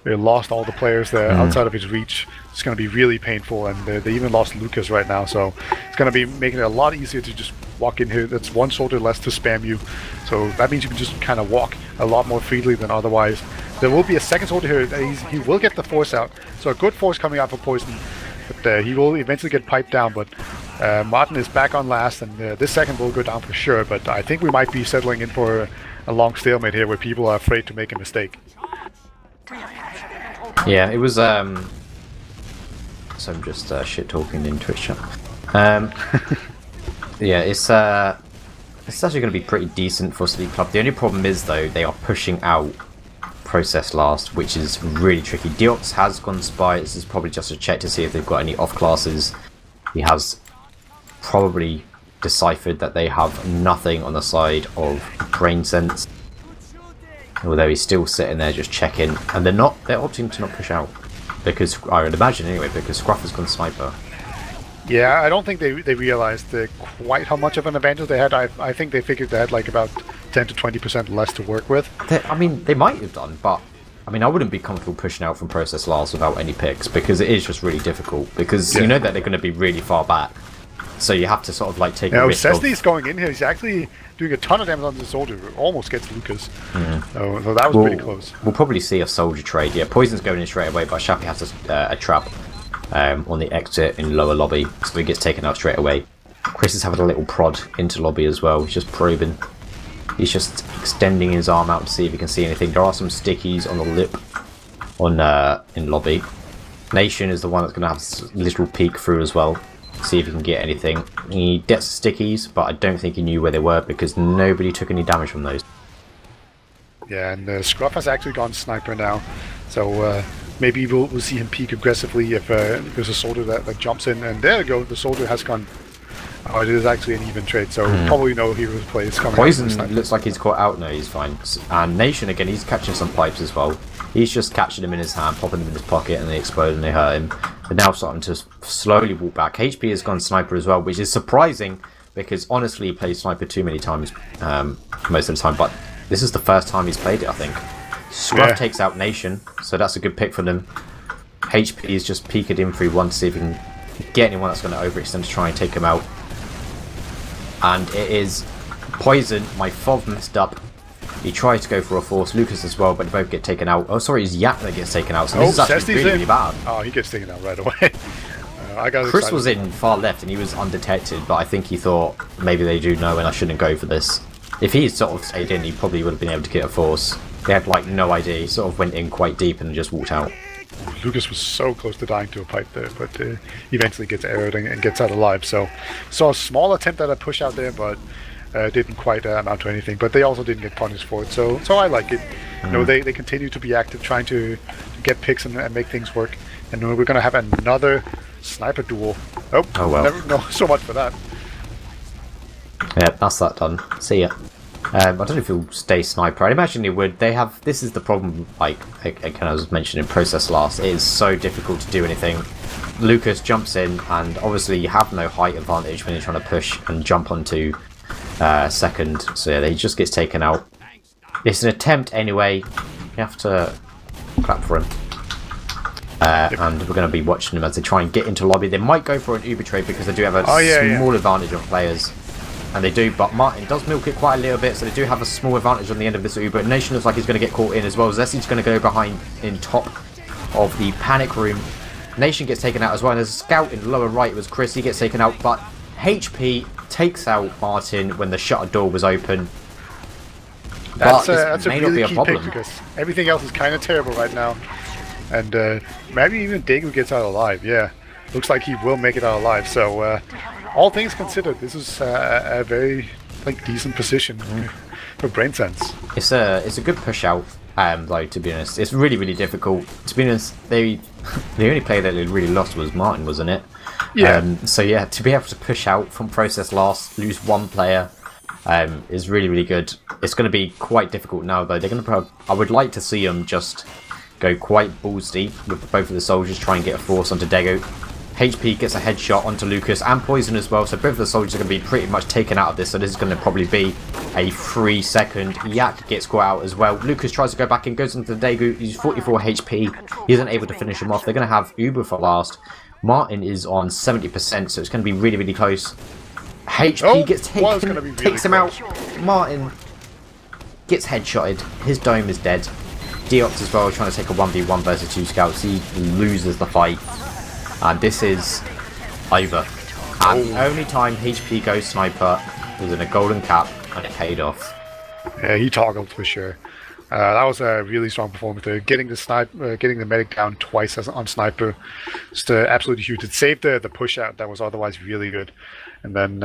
lost all the players outside of his reach. It's going to be really painful, and they even lost Lucas right now, so it's going to be making it a lot easier to just walk in here. That's one soldier less to spam you, so that means you can just kind of walk a lot more freely than otherwise. There will be a second soldier here. He will get the force out, so a good force coming out for Poison, but he will eventually get piped down. But Martin is back on last, and this second will go down for sure, but I think we might be settling in for a long stalemate here where people are afraid to make a mistake. Yeah, it was so I'm just shit talking in Twitch chat. Yeah, it's actually going to be pretty decent for Sleep Club. The only problem is though they are pushing out Process last, which is really tricky. Deox has gone spy. This is probably just a check to see if they've got any off classes. He has probably deciphered that they have nothing on the side of Brain Sense, although he's still sitting there just checking, and they're opting to not push out because, I would imagine anyway, because Scruff has gone sniper. Yeah, I don't think they realized quite how much of an advantage they had. I think they figured they had like about 10 to 20% less to work with. I mean, they might have done, but I mean, I wouldn't be comfortable pushing out from Process last without any picks, because it is just really difficult, because you know that they're going to be really far back. So you have to sort of like take a risk. Cesti's going in here. He's actually doing a ton of damage on the soldier. Almost gets Lucas. So that was pretty close. We'll probably see a soldier trade. Yeah, Poison's going in straight away, but Shappy has a trap on the exit in lower lobby, so he gets taken out straight away. Chris is having a little prod into lobby as well. He's just probing. He's just extending his arm out to see if he can see anything. There are some stickies on the lip in lobby. Nation is the one that's going to have a little peek through as well. See if he can get anything. He gets stickies, but I don't think he knew where they were because nobody took any damage from those. Yeah, and Scruff has actually gone sniper now, so maybe we'll see him peek aggressively if there's a soldier that jumps in. And there we go, the soldier has gone. Oh, it is actually an even trade, so probably no hero's play is coming. Poison looks like he's caught out. No, he's fine. And Nation again, he's catching some pipes as well. He's just catching them in his hand, popping them in his pocket, and they explode and they hurt him. They're now starting to slowly walk back. HP has gone sniper as well, which is surprising because honestly he plays sniper too many times most of the time, but this is the first time he's played it, I think. Scruff takes out Nation, so that's a good pick for them. HP is just peeking in through one to see if he can get anyone that's going to overextend to try and take him out. And it is Poison. My FOV messed up. He tries to go for a force, Lucas as well, but they both get taken out. Oh, sorry, it's Yak that gets taken out, so this is actually really bad. Oh, he gets taken out right away. I got Chris was in far left and he was undetected, but I think he thought maybe they do know and I shouldn't go for this. If he had sort of stayed in, he probably would have been able to get a force. They had like no idea. He sort of went in quite deep and just walked out. Lucas was so close to dying to a pipe there, but he eventually gets arrowed and gets out alive. So a small attempt at a push out there, but didn't quite amount to anything. But they also didn't get punished for it, so I like it. You know, they continue to be active, trying to get picks and make things work. And we're going to have another sniper duel. Oh well. Never know so much for that. Yeah, that's that done. See ya. I don't know if he'll stay sniper. I imagine he would. They have. This is the problem. Like I was mentioning in process last, it is so difficult to do anything. Lucas jumps in, and obviously you have no height advantage when you're trying to push and jump onto second. So yeah, he just gets taken out. It's an attempt anyway. You have to clap for him. And we're going to be watching them as they try and get into lobby. They might go for an Uber trade because they do have a small advantage on players. And they do, but Martin does milk it quite a little bit, so they do have a small advantage on the end of this Uber. Nation looks like he's going to get caught in as well. Zessy's going to go behind in top of the panic room. Nation gets taken out as well, and there's a scout in lower right. It was Chris, he gets taken out, but HP takes out Martin when the shutter door was open. That's a really key pick because everything else is kind of terrible right now. And maybe even Daegu gets out alive, yeah. Looks like he will make it out alive, so all things considered, this is a very decent position for Brain Sense. It's a good push out, though, to be honest. It's really, really difficult. To be honest, the only player that they really lost was Martin, wasn't it? Yeah. So yeah, to be able to push out from process last, lose one player, is really, really good. It's going to be quite difficult now, though. They're going to. I would like to see them just go quite balls deep with both of the soldiers, try and get a force onto Daegu. HP gets a headshot onto Lucas and Poison as well, so both of the soldiers are going to be pretty much taken out of this, so this is going to probably be a 3-second. Yak gets caught out as well. Lucas tries to go back in, goes into the Daegu, he's 44 HP, he isn't able to finish him off. They're going to have Uber for last. Martin is on 70%, so it's going to be really, really close. HP gets taken, takes him out. Martin gets headshotted, his dome is dead. Deox as well, trying to take a 1v1 versus 2 scouts, he loses the fight. And this is over. And the only time HP goes sniper was in a golden cap, and it paid off. Yeah, he toggled for sure. That was a really strong performance there. Getting the medic down twice on sniper, just absolutely huge. It saved the push out that was otherwise really good. And then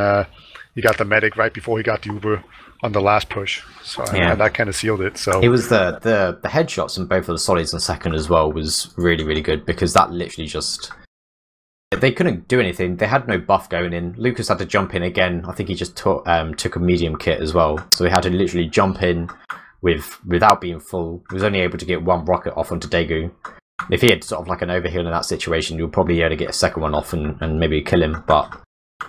he got the medic right before he got the Uber on the last push. So and that kind of sealed it. So it was the headshots on both of the solids on second as well was really, really good, because that literally just. They couldn't do anything. They had no buff going in. Lucas had to jump in again. I think he just took a medium kit as well. So he had to literally jump in without being full. He was only able to get one rocket off onto Daegu. If he had sort of like an overheal in that situation, you would probably be able to get a second one off and maybe kill him. But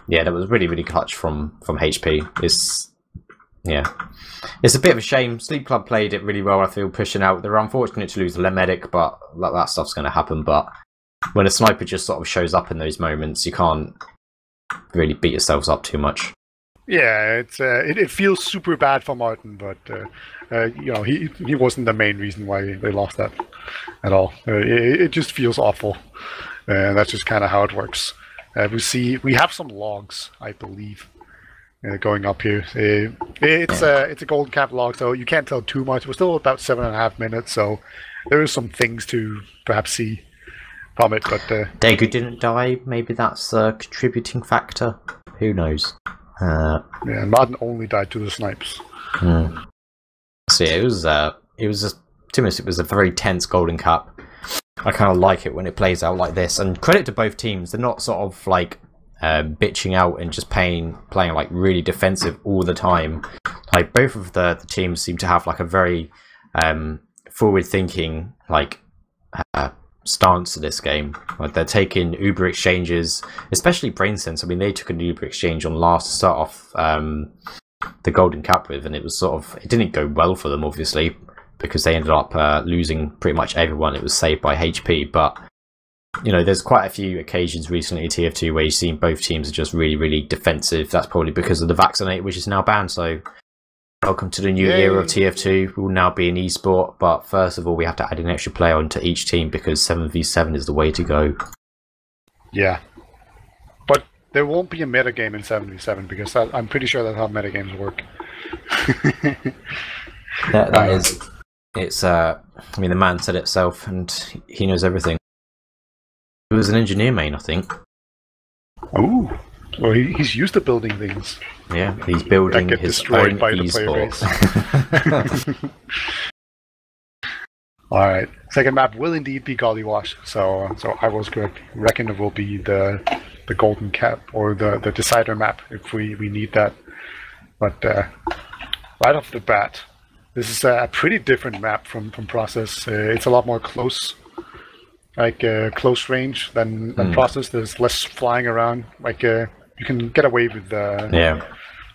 yeah, that was really, really clutch from HP. It's a bit of a shame. Sleep Club played it really well, I feel, pushing out. They were unfortunate to lose the medic, but that stuff's going to happen. But when a sniper just sort of shows up in those moments, you can't really beat yourselves up too much. Yeah, it feels super bad for Martin, but you know, he wasn't the main reason why they lost that at all. It just feels awful, and that's just kind of how it works. We have some logs, I believe, going up here. It's a golden cap log, so you can't tell too much. We're still about 7.5 minutes, so there is some things to perhaps see from it, but Daegu didn't die. Maybe that's a contributing factor. Who knows? Yeah, Martin only died to the snipes. So yeah, it was to be honest, it was a very tense golden cap. I kind of like it when it plays out like this. And credit to both teams. They're not sort of like bitching out and just playing like really defensive all the time. Like both of the teams seem to have like a very forward thinking stance to this game. Like they're taking Uber exchanges, especially BrainSense. I mean, they took an Uber exchange on last to start off the golden cap with, and it was it didn't go well for them, obviously, because they ended up losing pretty much everyone. It was saved by HP, but you know, there's quite a few occasions recently in TF2 where you've seen both teams are just really, really defensive. That's probably because of the vaccinate, which is now banned. So Welcome to the new era of TF2. We will now be an esport, but first of all, we have to add an extra player onto each team because 7v7 is the way to go. Yeah. But there won't be a metagame in 7v7 because I'm pretty sure that's how metagames work. That is. It's, I mean, the man said it himself and he knows everything. He was an engineer main, I think. Ooh. Well, he's used to building things. Yeah, he's building that get his destroyed own by the player base. Alright, second map will indeed be Gollywash, so I was correct. Reckon it will be the golden cap or the decider map if we need that. But right off the bat, this is a pretty different map from Process. It's a lot more close, like close range than Process. There's less flying around. Like you can get away with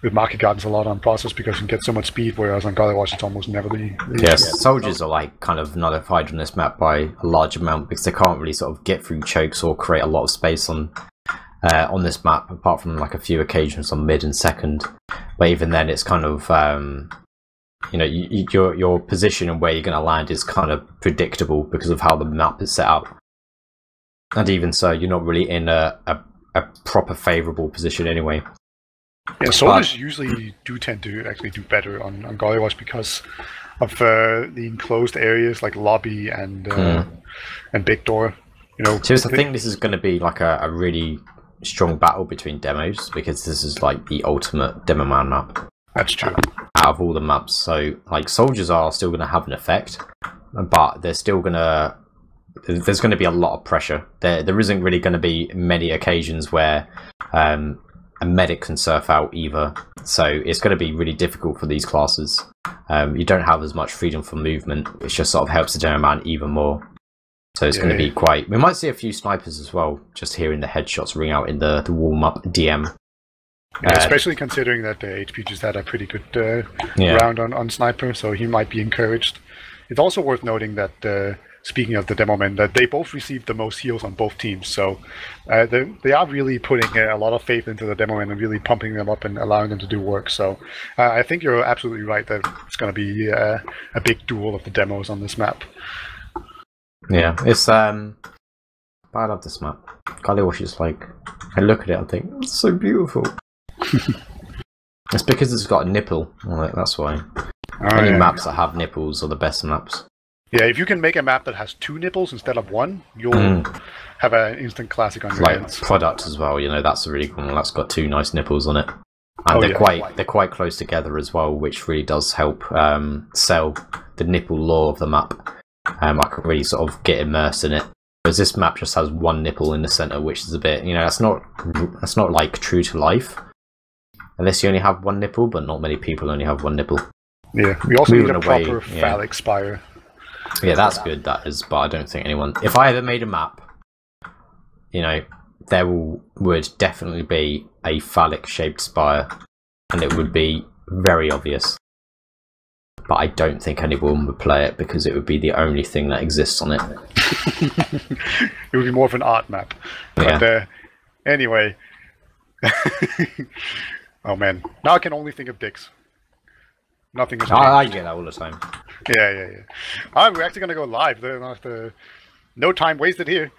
with market gardens a lot on Process because you can get so much speed, whereas on Gollywash it's almost never the yes, soldiers are like kind of nullified on this map by a large amount because they can't really sort of get through chokes or create a lot of space on this map, apart from like a few occasions on mid and second. But even then, it's kind of you know, your position and where you're going to land is kind of predictable because of how the map is set up. And even so, you're not really in a proper favourable position anyway. Yeah, soldiers usually do tend to actually do better on Gollywash because of the enclosed areas like lobby and big door. You know, so I think this is going to be like a really strong battle between demos because this is like the ultimate demo man map. That's true. Out of all the maps, so like soldiers are still going to have an effect, but they're still going to. There's going to be a lot of pressure. There isn't really going to be many occasions where a medic can surf out either, so it's going to be really difficult for these classes. You don't have as much freedom for movement, which just sort of helps the demo man even more. So it's going to be quite. We might see a few snipers as well, just hearing the headshots ring out in the warm up DM. Yeah, especially considering that HP just had a pretty good round on sniper, so he might be encouraged. It's also worth noting that speaking of the demo men, that they both received the most heals on both teams, so they are really putting a lot of faith into the demo men and really pumping them up and allowing them to do work. So I think you're absolutely right that it's going to be a big duel of the demos on this map. Yeah, it's I love this map. Gollywash is like, I look at it, I think it's so beautiful. It's because it's got a nipple on it, that's why. Any maps that have nipples are the best maps. Yeah, if you can make a map that has 2 nipples instead of 1, you'll have an instant classic on your hands. Product as well, you know, that's a really cool one. That's got 2 nice nipples on it. And they're quite close together as well, which really does help sell the nipple lore of the map. I can really sort of get immersed in it. Whereas this map just has 1 nipple in the center, which is a bit, you know, that's not like true to life. Unless you only have 1 nipple, but not many people only have 1 nipple. Yeah, we also need a proper phallic spire. Yeah, that's good, that is, but I don't think anyone... If I ever made a map, you know, there would definitely be a phallic-shaped spire, and it would be very obvious. But I don't think anyone would play it, because it would be the only thing that exists on it. It would be more of an art map. But anyway... Oh man, now I can only think of dicks. Nothing is I get that all the time. Yeah. Alright, we're actually going to go live. No time wasted here.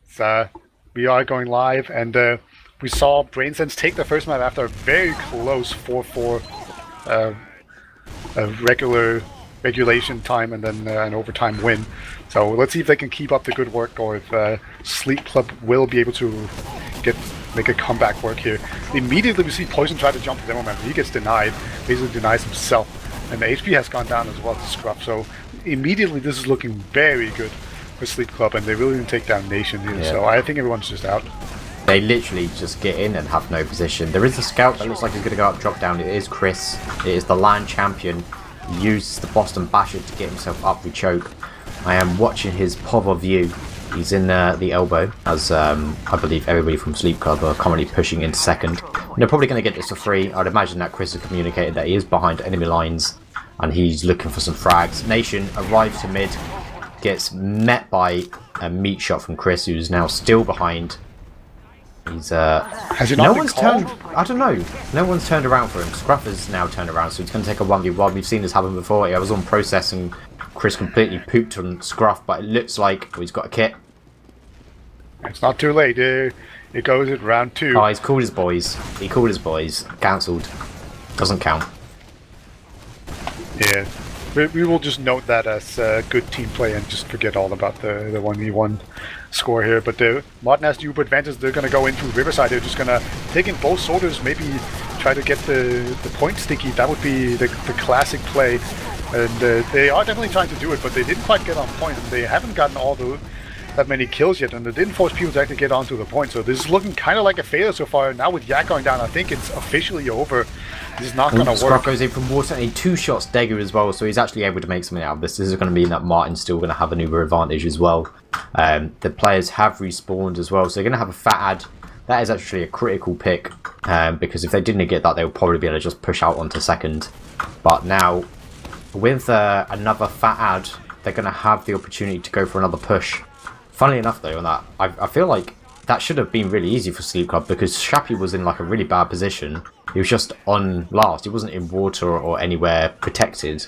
So, we are going live, and we saw BrainSense take the first map after a very close 4-4 regulation time and then an overtime win. So let's see if they can keep up the good work, or if Sleep Club will be able to make a comeback work here. Immediately we see Poison try to jump the demo man. He gets denied, basically denies himself. And the HP has gone down as well to Scruff. So immediately this is looking very good for Sleep Club, and they really didn't take down Nation here. Yeah. So I think everyone's just out. They literally just get in and have no position. There is a scout that looks like he's going to go up, drop down. It is Chris. It is the LAN champion. He uses the Boston Basher to get himself up with choke. I am watching his POV view. He's in the elbow, as I believe everybody from Sleep Club are currently pushing into second. And they're probably going to get this for free. I'd imagine that Chris has communicated that he is behind enemy lines and he's looking for some frags. Nation arrives to mid, gets met by a meat shot from Chris, who's now still behind. He's Has he not no been one's called? turned. I don't know. No one's turned around for him. Scruff has now turned around, so he's going to take a 1v1. We've seen this happen before. I was on process and Chris completely pooped on Scruff, but it looks like he's got a kit. It's not too late. It goes at round 2. Oh, he's called his boys. He called his boys. Cancelled. Doesn't count. Yeah. We will just note that as good team play and just forget all about the 1v1 score here. But Martin has the Uber advantage. They're going to go into Riverside. They're just going to take in both soldiers, maybe try to get the point sticky. That would be the classic play. And they are definitely trying to do it, but they didn't quite get on point. And they haven't gotten that many kills yet, and it didn't force people to actually get onto the point. So this is looking kind of like a failure so far. Now with Yak going down, I think it's officially over. This is not going to work. Scruff goes in from water and he 2-shots Degu as well, so he's actually able to make something out of this. This is going to mean that Martin's still going to have an Uber advantage as well. The players have respawned as well, so they're going to have a fat ad. That is actually a critical pick, because if they didn't get that, they would probably be able to just push out onto second. But now, with another fat ad, they're going to have the opportunity to go for another push. Funnily enough, though, on that, I feel like that should have been really easy for Sleep Club because Shappy was in like a really bad position. He was just on last. He wasn't in water or anywhere protected.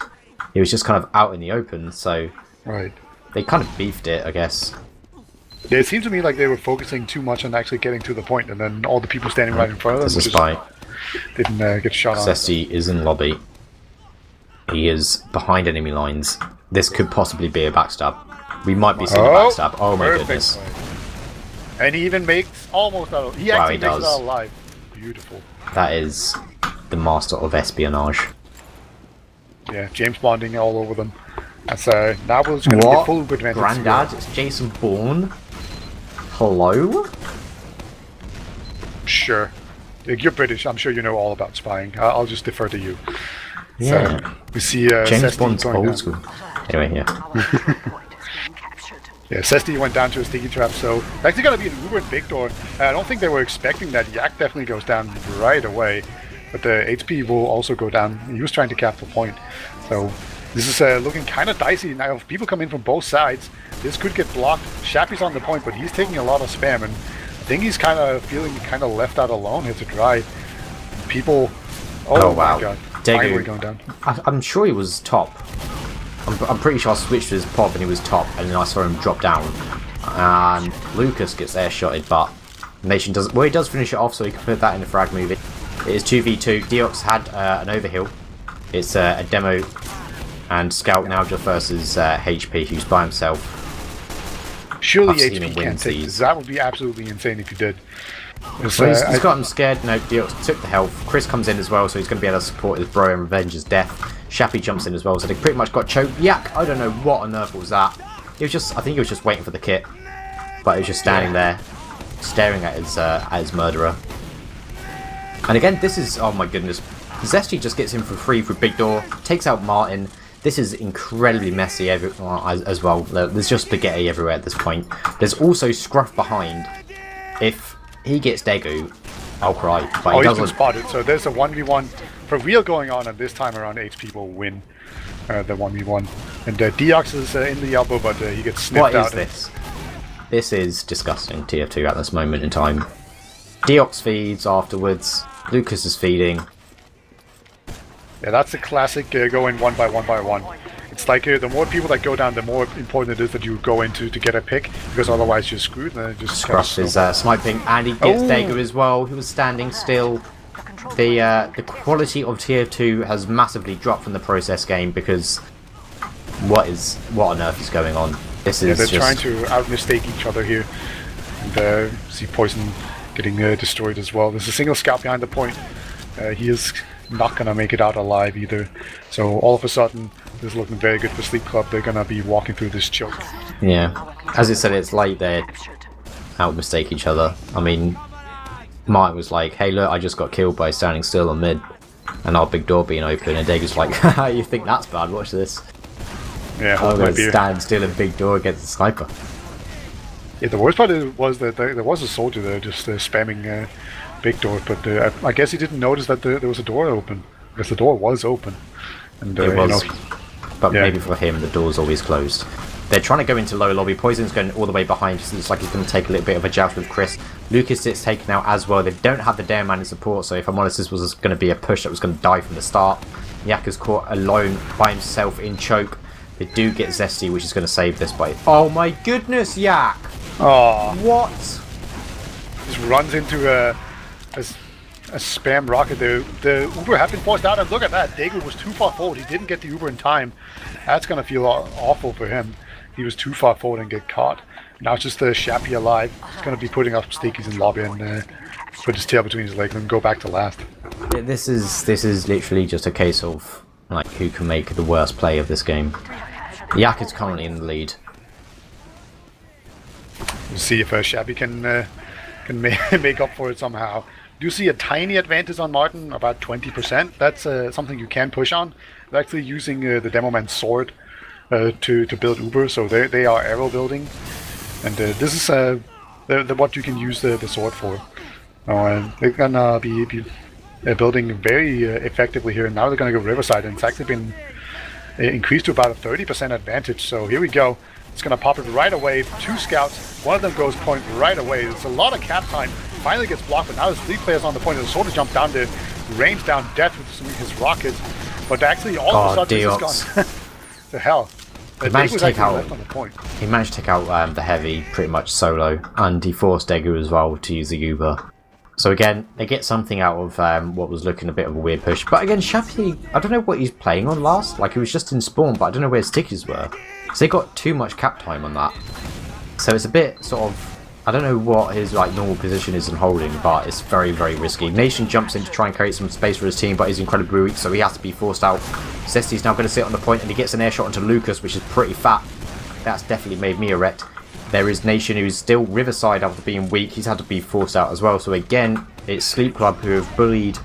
He was just kind of out in the open. So right, they kind of beefed it, I guess. Yeah, it seemed to me like they were focusing too much on actually getting to the point, and then all the people standing right in front of them There's a spy. Didn't get shot on. Sesti is in lobby. He is behind enemy lines. This could possibly be a backstab. We might be seeing a backstab. Oh my goodness. And he even makes almost out of... He actually makes it out alive. Beautiful. That is the master of espionage. Yeah, James Bonding all over them. That's now we're just going to get full advantage. Grandad, it's Jason Bourne. Hello? Sure. You're British. I'm sure you know all about spying. I'll just defer to you. Yeah. So, we see James Bond's old school. Anyway, yeah. Yeah, Sesti went down to a sticky trap, so it's actually going to be an Uber and Victor. I don't think they were expecting that. Yak definitely goes down right away, but the HP will also go down. He was trying to cap the point, so this is looking kind of dicey. Now, if people come in from both sides, this could get blocked. Shappy's on the point, but he's taking a lot of spam, and I think he's kind of feeling kind of left out alone here to dry. People... Oh wow. My god. Finally going down. I'm sure he was top. I'm pretty sure I switched to his pop and he was top, and then I saw him drop down. And Lucas gets air-shotted, but Nation does... Well, he does finish it off, so he can put that in the frag movie. It is 2v2. Deox had an overheal. It's a demo, and Scout now just versus HP, who's by himself. Surely HP can't take this. That would be absolutely insane if he did. Well, he's got him scared. No, Deox took the health. Chris comes in as well, so he's going to be able to support his bro and revenge his death. Shappy jumps in as well, so they pretty much got choked. Yak, I don't know what on earth was that. He was just, I think he was just waiting for the kit, but he was just standing there, staring at his murderer. And again, this is, oh my goodness, Zesty just gets in for free through Big Door, takes out Martin. This is incredibly messy as well. There's just spaghetti everywhere at this point. There's also Scruff behind. If he gets Degu, I'll cry. But he doesn't. He's been spotted, so there's a 1v1 for real going on, and this time around HP will win the 1v1. And Deox is in the elbow, but he gets snipped out. What is this? This is disgusting, TF2 at this moment in time. Deox feeds afterwards. Lucas is feeding. Yeah, that's the classic going one by one. It's like the more people that go down, the more important it is that you go into to get a pick, because otherwise you're screwed. And it just Scruff is sniping, and he gets Degu as well. He was standing still. The quality of Tier 2 has massively dropped from the process game, because what on earth is going on? This is they're trying to out-mistake each other here. And see Poison getting destroyed as well. There's a single scout behind the point. He is not going to make it out alive either. So all of a sudden, this is looking very good for Sleep Club. They're going to be walking through this choke. Yeah. As I said, it's like they out-mistake each other. I mean, Martin was like, hey look, I just got killed by standing still on mid. And our big door being open, and Degu's like, haha, you think that's bad? Watch this. Yeah, I'm going to stand still in big door against the sniper. Yeah, the worst part was that there was a soldier there just spamming big door, but I guess he didn't notice that there was a door open, because the door was open. And, it was, you know, but maybe for him the door's always closed. They're trying to go into low lobby. Poison's going all the way behind. Just looks like he's going to take a little bit of a joust with Chris. Lucas gets taken out as well. They don't have the Dare Man in support, so if I'm honest, this was going to be a push that was going to die from the start. Yak is caught alone by himself in choke. They do get Zesty, which is going to save this by... Oh my goodness, Yak! Oh, What? just runs into a spam rocket there. The Uber have been forced out, and look at that. Daegu was too far forward. He didn't get the Uber in time. That's going to feel awful for him. He was too far forward and get caught. Now it's just Shappy alive. He's going to be putting up stickies in lobby and put his tail between his legs and go back to last. This is literally just a case of like who can make the worst play of this game. Yak is currently in the lead. We'll see if Shappy can make up for it somehow. Do see a tiny advantage on Martin, about 20%. That's something you can push on. They're actually using the Demo Man's sword to build Uber, so they are arrow building, and this is what you can use the sword for. They're gonna be building very effectively here, and now they're gonna go Riverside, and it's actually been increased to about a 30% advantage. So here we go. It's gonna pop it right away. 2 scouts. One of them goes point right away. There's a lot of cap time. Finally gets blocked, but now his lead player's on the point. And the sword jump down to range down death with his rockets. But actually, all of a sudden, this has gone to hell. He managed to take out. On the point. He managed to take out the heavy pretty much solo, and he forced Daegu as well to use the Uber. So again, they get something out of what was looking a bit of a weird push. But again, Shappy, I don't know what he's playing on last. Like, he was just in spawn, but I don't know where his stickies were. So they got too much cap time on that. So it's a bit sort of... I don't know what his like normal position is in holding, but it's very, very risky. Nation jumps in to try and create some space for his team, but he's incredibly weak, so he has to be forced out. Zesty's now going to sit on the point, and he gets an air shot onto Lucas, which is pretty fat. That's definitely made me erect. There is Nation, who's still Riverside after being weak. He's had to be forced out as well. So again, it's Sleep Club who have bullied,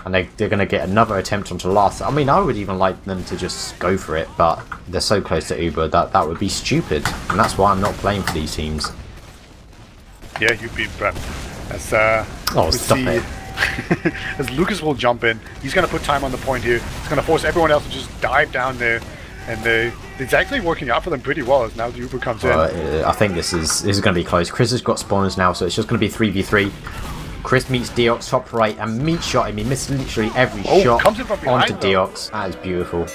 and they're going to get another attempt onto last. I mean, I would even like them to just go for it, but they're so close to Uber that would be stupid, and that's why I'm not playing for these teams. Yeah, you beat Brett. As oh, stop it. As Lucas will jump in, he's going to put time on the point here. He's going to force everyone else to just dive down there, and it's actually working out for them pretty well as now the Uber comes in. I think this is going to be close. Chris has got spawners now, so it's just going to be 3v3. Chris meets Deox top right and meat shot him. He missed literally every shot comes in from behind, onto Deox. That is beautiful.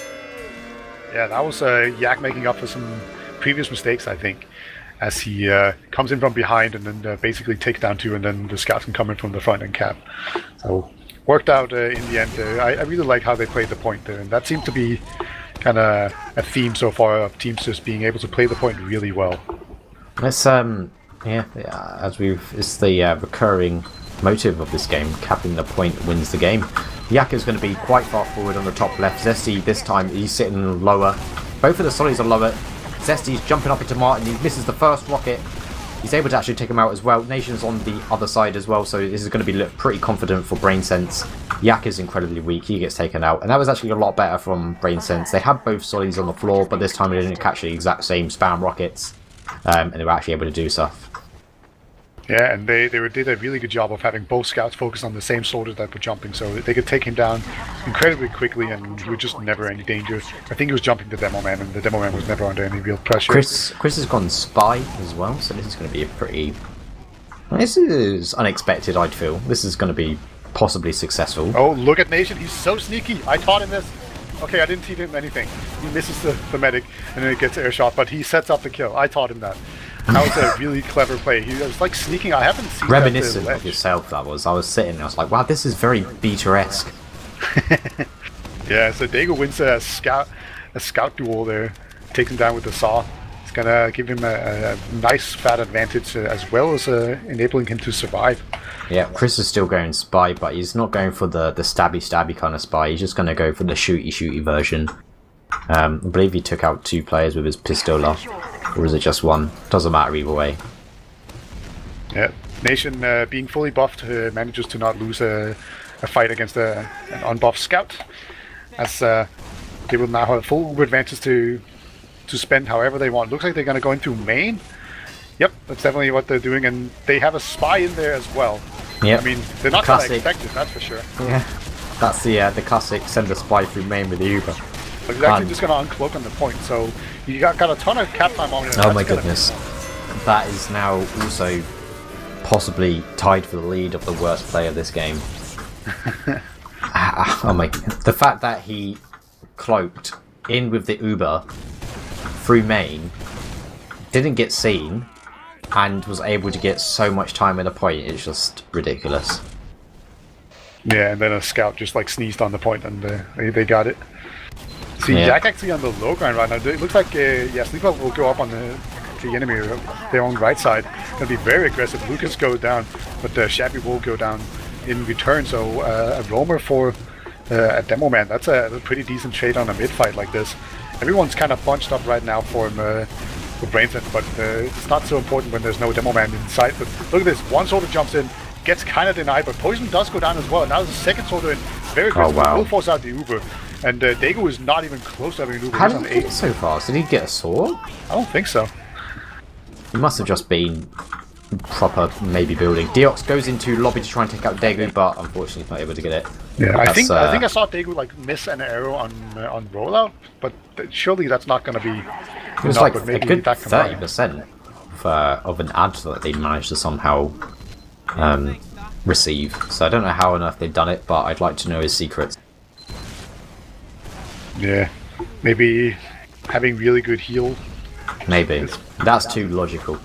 Yeah, that was Yak making up for some previous mistakes, I think, as he comes in from behind and then basically takes down 2, and then the scouts can come in from the front and cap. So worked out in the end. I really like how they played the point there, and that seemed to be kind of a theme so far of teams just being able to play the point really well. It's it's the recurring motive of this game. Capping the point wins the game. Yak is going to be quite far forward on the top left. Zesty this time he's sitting lower. Both of the solids are lower. Zesty's jumping up into Martin. He misses the first rocket. He's able to actually take him out as well. Nation's on the other side as well, so this is going to be pretty confident for Brain Sense. Yak is incredibly weak. He gets taken out, and that was actually a lot better from Brain Sense. They had both solids on the floor, but this time they didn't catch the exact same spam rockets, and they were actually able to do stuff. Yeah, and they did a really good job of having both scouts focus on the same soldier that were jumping, so they could take him down incredibly quickly, and he was just never any danger. I think he was jumping the Demo Man, and the Demo Man was never under any real pressure. Chris has gone Spy as well, so this is going to be a pretty... This is unexpected, I'd feel. This is going to be possibly successful. Oh, look at Nation. He's so sneaky. I taught him this. Okay, I didn't teach him anything. He misses the medic, and then it gets air shot, but he sets up the kill. I taught him that. That was a really clever play. He was like sneaking. I haven't seen reminiscent of yourself. That was. I was sitting and I was like, wow, this is very beta-esque. Yeah, so Daegu wins a scout duel there, takes him down with the saw. It's gonna give him a nice fat advantage as well as enabling him to survive. Yeah, Chris is still going Spy, but he's not going for the stabby kind of Spy. He's just going to go for the shooty version. I believe he took out 2 players with his pistola. Or is it just 1? Doesn't matter either way. Yeah, Nation being fully buffed manages to not lose a fight against an unbuffed scout, as they will now have full advantage to spend however they want. Looks like they're going to go into main. Yep, that's definitely what they're doing, and they have a spy in there as well. Yep. I mean, they're not going to expect it, that's for sure. Yeah, that's the classic send a spy through main with the Uber. He's actually just going to uncloak on the point, so you got a ton of cap time on it. Oh my goodness. That is now also possibly tied for the lead of the worst player this game. Oh my... The fact that he cloaked in with the Uber through main, didn't get seen, and was able to get so much time in a point, it's just ridiculous. Yeah, and then a scout just like sneezed on the point and they got it. See, Jack actually on the low ground right now. It looks like, yeah, Sleeper will go up on the enemy, their own right side. Gonna be very aggressive. Lucas goes down, but Shabby will go down in return. So a roamer for a demo man. That's a pretty decent trade on a mid fight like this. Everyone's kind of bunched up right now for Brainset, but it's not so important when there's no demo man in sight. But look at this, one soldier jumps in, gets kind of denied, but Poison does go down as well. Now there's a second soldier in, very aggressive. Oh, wow. Will force out the Uber, and Dago is not even close to having an Uber. How did he get so fast? Did he get a sword? I don't think so. He must have just been proper maybe building. Deox goes into lobby to try and take out Daegu, but unfortunately he's not able to get it. Yeah, I think I saw Daegu like miss an arrow on rollout, but surely that's not going to be. It was like a good 30% of an ad that they managed to somehow receive. So I don't know how on earth they've done it, but I'd like to know his secrets. Yeah, maybe having really good heal. Maybe. That's too logical.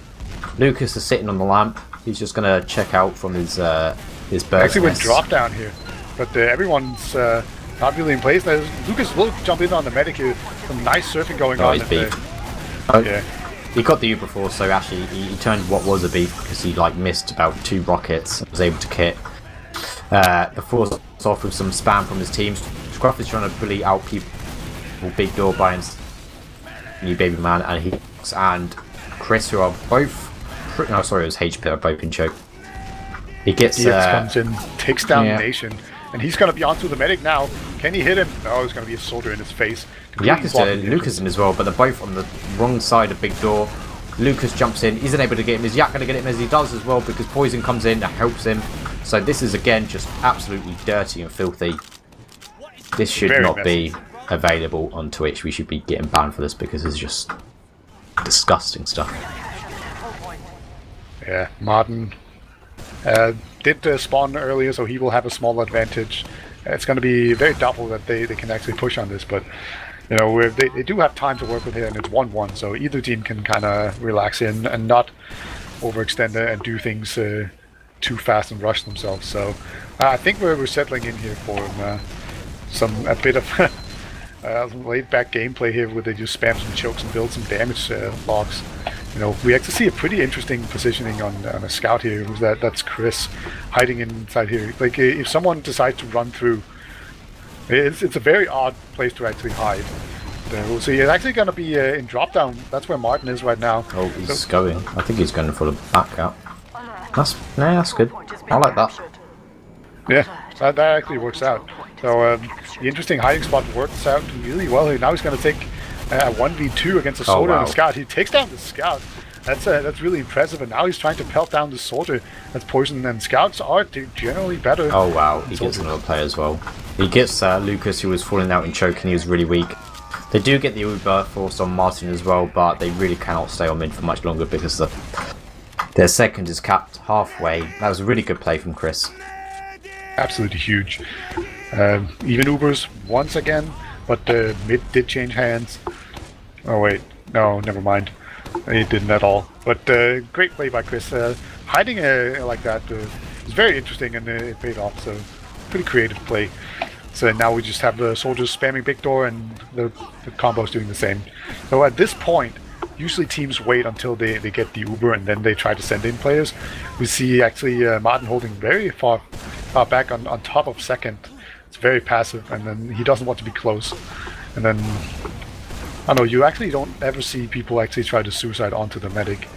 Lucas is sitting on the lamp. He's just gonna check out from his burst. Actually went drop down here, but everyone's not really in place. Lucas will jump in on the medic here. Some nice surfing going on. He's beef. Yeah. He got the Uber before, so actually he turned what was a beef because he like missed about 2 rockets. Was able to kit. The force off with some spam from his team. Scruff is trying to bully out people. Big door by his new baby man, and he and Chris, who are both. No, sorry, it was HP. Are both in choke. He gets. Comes in, takes down Nation, and he's going to be onto the medic now. Can he hit him? No, it's going to be a soldier in his face. Yak is Lucas in as well, but they're both on the wrong side of big door. Lucas jumps in, isn't able to get him. Is Yak going to get him as he does as well because Poison comes in and helps him. So this is again just absolutely dirty and filthy. This should not be available on Twitch. We should be getting banned for this because it's just disgusting stuff. Yeah, Martin did spawn earlier, so he will have a small advantage. It's going to be very doubtful that they can actually push on this, but you know they do have time to work with here, and it's 1-1, so either team can kind of relax in and not overextend and do things too fast and rush themselves. So I think we're settling in here for a bit of laid back gameplay here where they just spam some chokes and build some damage logs. You know, we actually see a pretty interesting positioning on a scout here. That's Chris hiding inside here. Like if someone decides to run through, it's a very odd place to actually hide. We'll see. It's actually going to be in drop down. That's where Martin is right now. Oh, he's going. I think he's going for the back out. That's good. I like that. Yeah, that actually works out. So the interesting hiding spot works out really well here. Now he's going to take a 1v2 against a soldier and a scout. He takes down the scout. That's really impressive. And now he's trying to pelt down the soldier. That's Poison, and scouts are generally better. Oh wow, he gets another player as well. He gets Lucas, who was falling out in choke, and he was really weak. They do get the Uber forced on Martin as well, but they really cannot stay on mid for much longer because their second is capped halfway. That was a really good play from Chris. Absolutely huge. Even Ubers once again, but mid did change hands. Oh wait, no, never mind. It didn't at all. But great play by Chris. Hiding like that is very interesting, and it paid off. So pretty creative play. So now we just have the soldiers spamming big door, and the combo's doing the same. So at this point, usually teams wait until they get the Uber, and then they try to send in players. We see actually Martin holding very far back on top of second. It's very passive, and then he doesn't want to be close. And then, I don't know, you actually don't ever see people actually try to suicide onto the medic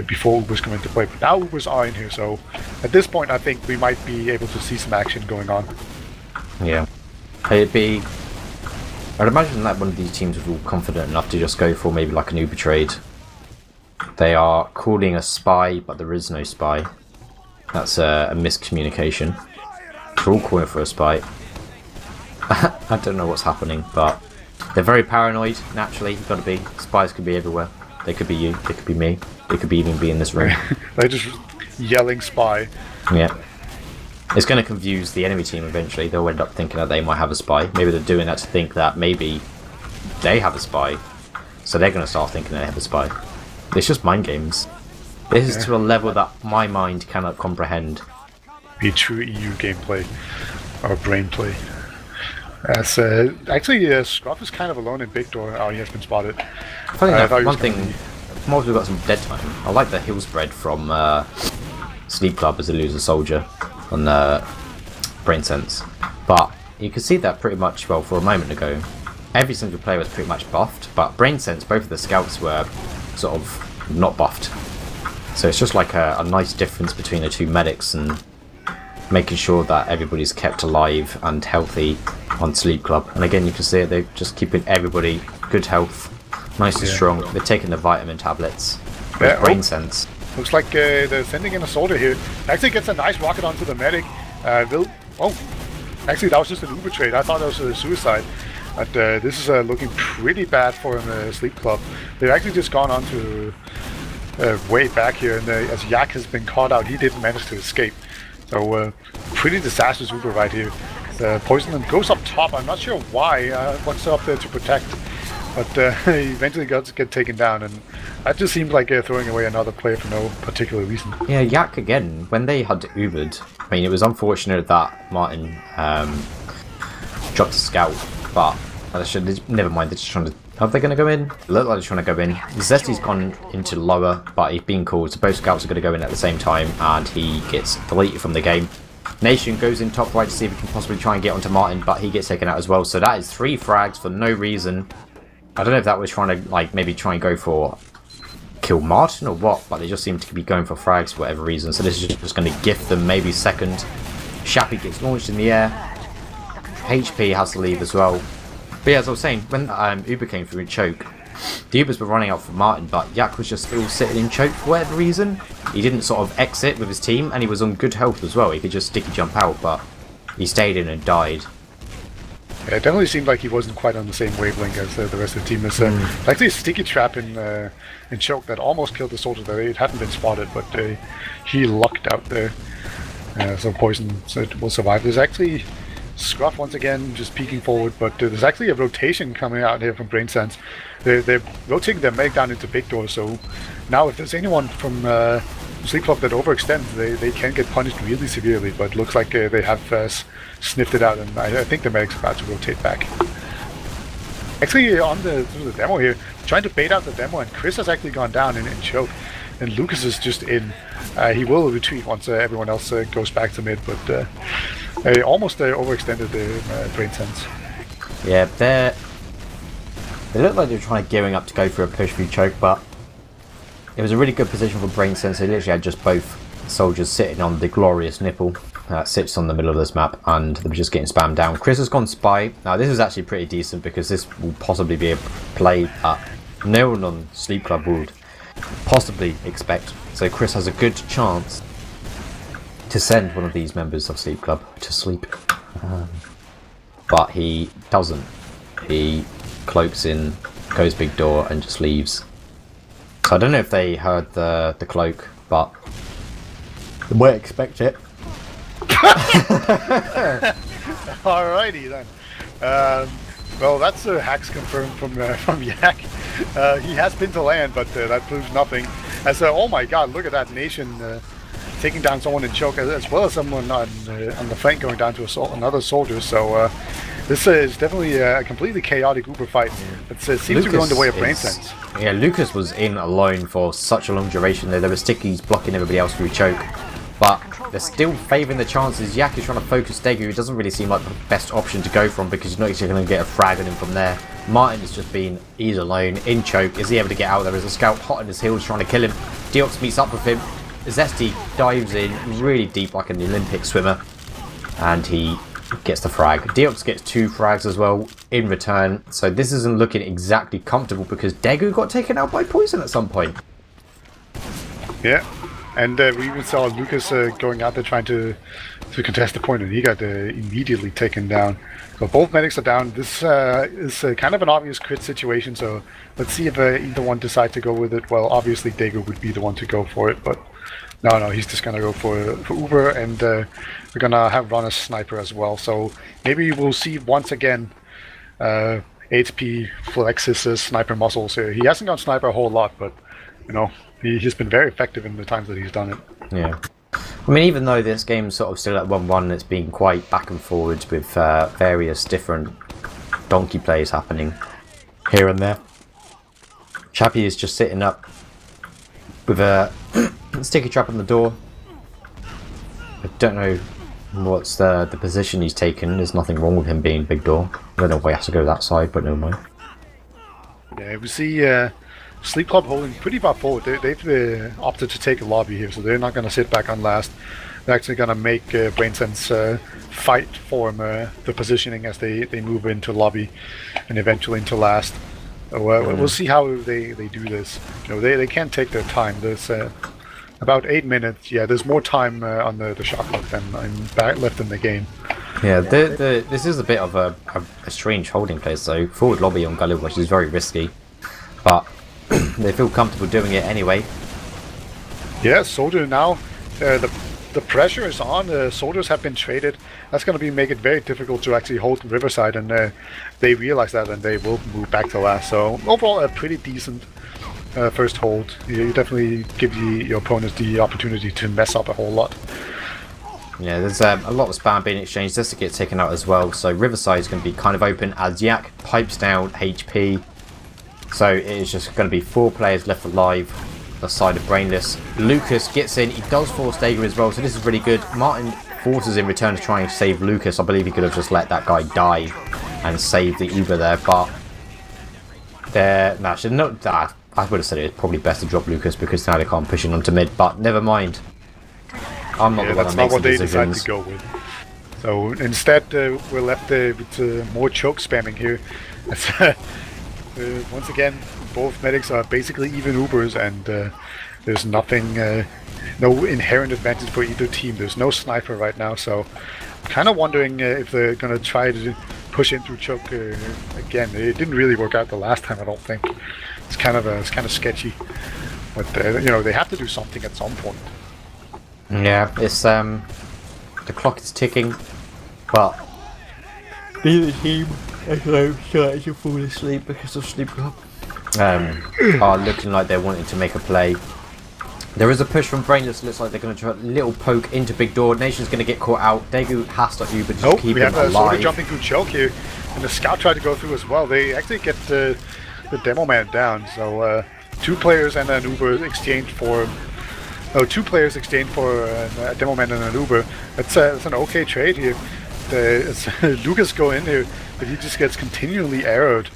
before Ubers come into play. But now Ubers are in here, so at this point I think we might be able to see some action going on. Yeah. I'd imagine that one of these teams would feel confident enough to just go for maybe like an Uber trade. They are calling a spy, but there is no spy. That's a miscommunication. They're all calling for a spy. I don't know what's happening, but They're very paranoid, naturally. You've got to be. Spies could be everywhere. They could be you, they could be me, they could even be in this room. They're just yelling spy. Yeah. It's going to confuse the enemy team eventually. They'll end up thinking that they might have a spy. Maybe they're doing that to think that maybe they have a spy. So they're going to start thinking they have a spy. It's just mind games. This is to a level that my mind cannot comprehend. Be true EU gameplay. Or brain play. As, actually, Scruff is kind of alone in Big Door. Oh, he has been spotted. Funny enough, one thing, we've got some dead time. I like the hill spread from Sleep Club as a loser soldier on Brain Sense. But you can see that pretty much, well, for a moment ago. Every single player was pretty much buffed, but Brain Sense, both of the scouts were sort of not buffed. So it's just like a nice difference between the two medics and making sure that everybody's kept alive and healthy on Sleep Club. And again, you can see it, they're just keeping everybody good health, nice and strong. They're taking the vitamin tablets with Brain Sense. Looks like they're sending in a soldier here. Actually gets a nice rocket onto the medic. Actually that was just an Uber trade. I thought that was a suicide. But this is looking pretty bad for him, Sleep Club. They've actually just gone on to way back here, and as Yak has been caught out, he didn't manage to escape. So pretty disastrous Uber right here. Poison goes up top. I'm not sure why. Wants up there to protect, but he eventually got to get taken down, and that just seemed like throwing away another player for no particular reason. Yeah, Yak again. When they had Ubered, I mean, it was unfortunate that Martin dropped a scout, but never mind. They're just trying to. Are they going to go in? Look like they're trying to go in. Zesty's gone into lower, but he's been called, so both scouts are going to go in at the same time, and he gets deleted from the game. Nation goes in top right to see if he can possibly try and get onto Martin, but he gets taken out as well. So that is 3 frags for no reason. I don't know if that was trying to, like, maybe try and go for kill Martin or what, but they just seem to be going for frags for whatever reason. So this is just going to gift them maybe second. Shappy gets launched in the air. HP has to leave as well. But yeah, as I was saying, when Uber came through in choke, the Ubers were running out for Martin, but Yak was just still sitting in choke for whatever reason. He didn't sort of exit with his team, and he was on good health as well. He could just sticky jump out, but he stayed in and died. Yeah, it definitely seemed like he wasn't quite on the same wavelength as the rest of the team. There's actually a sticky trap in choke that almost killed the soldier there. It hadn't been spotted, but he lucked out there. So Poison will survive. There's actually Scruff once again just peeking forward, but there's actually a rotation coming out here from Brain Sense. They're rotating their medic down into Big Door, so now if there's anyone from Sleep Club that overextends, they can get punished really severely, but it looks like they have sniffed it out, and I think the medic's about to rotate back. Actually, on the demo here, trying to bait out the demo, and Chris has actually gone down in choke, and Lucas is just in. He will retreat once everyone else goes back to mid, but almost overextended the Brain Sense. Yeah, they look like they're trying to gearing up to go for a push through choke, but it was a really good position for Brain Sense. They literally had just both soldiers sitting on the glorious nipple that sits on the middle of this map, and they were just getting spammed down. Chris has gone spy. Now this is actually pretty decent because this will possibly be a play that no one on Sleep Club would possibly expect. So Chris has a good chance to send one of these members of Sleep Club to sleep, but he doesn't. He cloaks in, goes Big Door, and just leaves. So I don't know if they heard the cloak, but they might expect it. Alrighty then. Well, that's hacks confirmed from Yak. He has been to land, but that proves nothing. As oh my God, look at that Nation taking down someone in choke, as well as someone on the flank going down to another soldier. So this is definitely a completely chaotic Uber fight. It seems to be going the way of Brain Sense. Yeah, Lucas was in alone for such a long duration. There were stickies blocking everybody else through choke, but they're still favouring the chances. Yak is trying to focus Degu. It doesn't really seem like the best option to go from because you're not actually going to get a frag on him from there. Martin has just been, he's alone in choke. Is he able to get out there? There's a scout hot on his heels trying to kill him. Deox meets up with him. Zesty dives in really deep like an Olympic swimmer, and he gets the frag. Deox gets 2 frags as well in return. So this isn't looking exactly comfortable because Degu got taken out by Poison at some point. Yeah. And we even saw Lucas going out there trying to contest the point, and he got immediately taken down. So both medics are down. This is kind of an obvious crit situation, so let's see if either one decides to go with it. Well, obviously Dago would be the one to go for it, but no, he's just gonna go for Uber, and we're gonna have run a sniper as well. So maybe we'll see once again HP flex his sniper muscles here. He hasn't gone sniper a whole lot, but you know, he's been very effective in the times that he's done it. Yeah. I mean, even though this game's sort of still at 1-1, it's been quite back and forwards with various different donkey plays happening here and there. Chappie is just sitting up with a sticky trap on the door. I don't know what's the position he's taken. There's nothing wrong with him being big door. I don't know why he has to go that side, but never mind. Yeah, we see Sleep Club holding pretty far forward. They've opted to take a lobby here, so they're not going to sit back on last. They're actually going to make BrainSense fight for the positioning as they move into lobby and eventually into last. So we'll see how they do this. You know, they can't take their time. There's about 8 minutes. Yeah, there's more time on the shot clock than left in the game. Yeah, this is a bit of a strange holding place. So forward lobby on Gully, which is very risky, but they feel comfortable doing it anyway. Yeah, Soldier now, the pressure is on. Soldiers have been traded. That's going to make it very difficult to actually hold Riverside, and they realize that, and they will move back to last. So overall, a pretty decent first hold. You definitely give your opponents the opportunity to mess up a whole lot. Yeah, there's a lot of spam being exchanged just to get taken out as well. So Riverside is going to be kind of open as Yak pipes down HP. So it is just going to be 4 players left alive, the side of Brainless. Lucas gets in, he does force Dager as well, so this is really good. Martin forces in return to try and save Lucas. I believe he could have just let that guy die and saved the Uber there, but I would have said it's probably best to drop Lucas because now they can't push in onto mid, but never mind. I'm not the one that makes the decisions. That's not what they decided to go with. So instead, we're left with more choke spamming here. Once again, both medics are basically even Ubers, and there's nothing, no inherent advantage for either team. There's no sniper right now, so I'm kind of wondering if they're going to try to push in through choke again. It didn't really work out the last time, I don't think. It's kind of sketchy, but you know, they have to do something at some point. Yeah, it's the clock is ticking, but neither team starting to fall asleep because of Sleep Club are looking like they're wanting to make a play. There is a push from Brainless. Looks like they're going to try a little poke into Big Door. Nation's going to get caught out. Daegu has to Uber to keep him alive. Soldier jumping through choke here, and the scout tried to go through as well. They actually get the demo man down. So 2 players and an Uber exchange for. Oh, 2 players exchange for a demo man and an Uber. That's an okay trade here. Lucas go in here, but he just gets continually arrowed,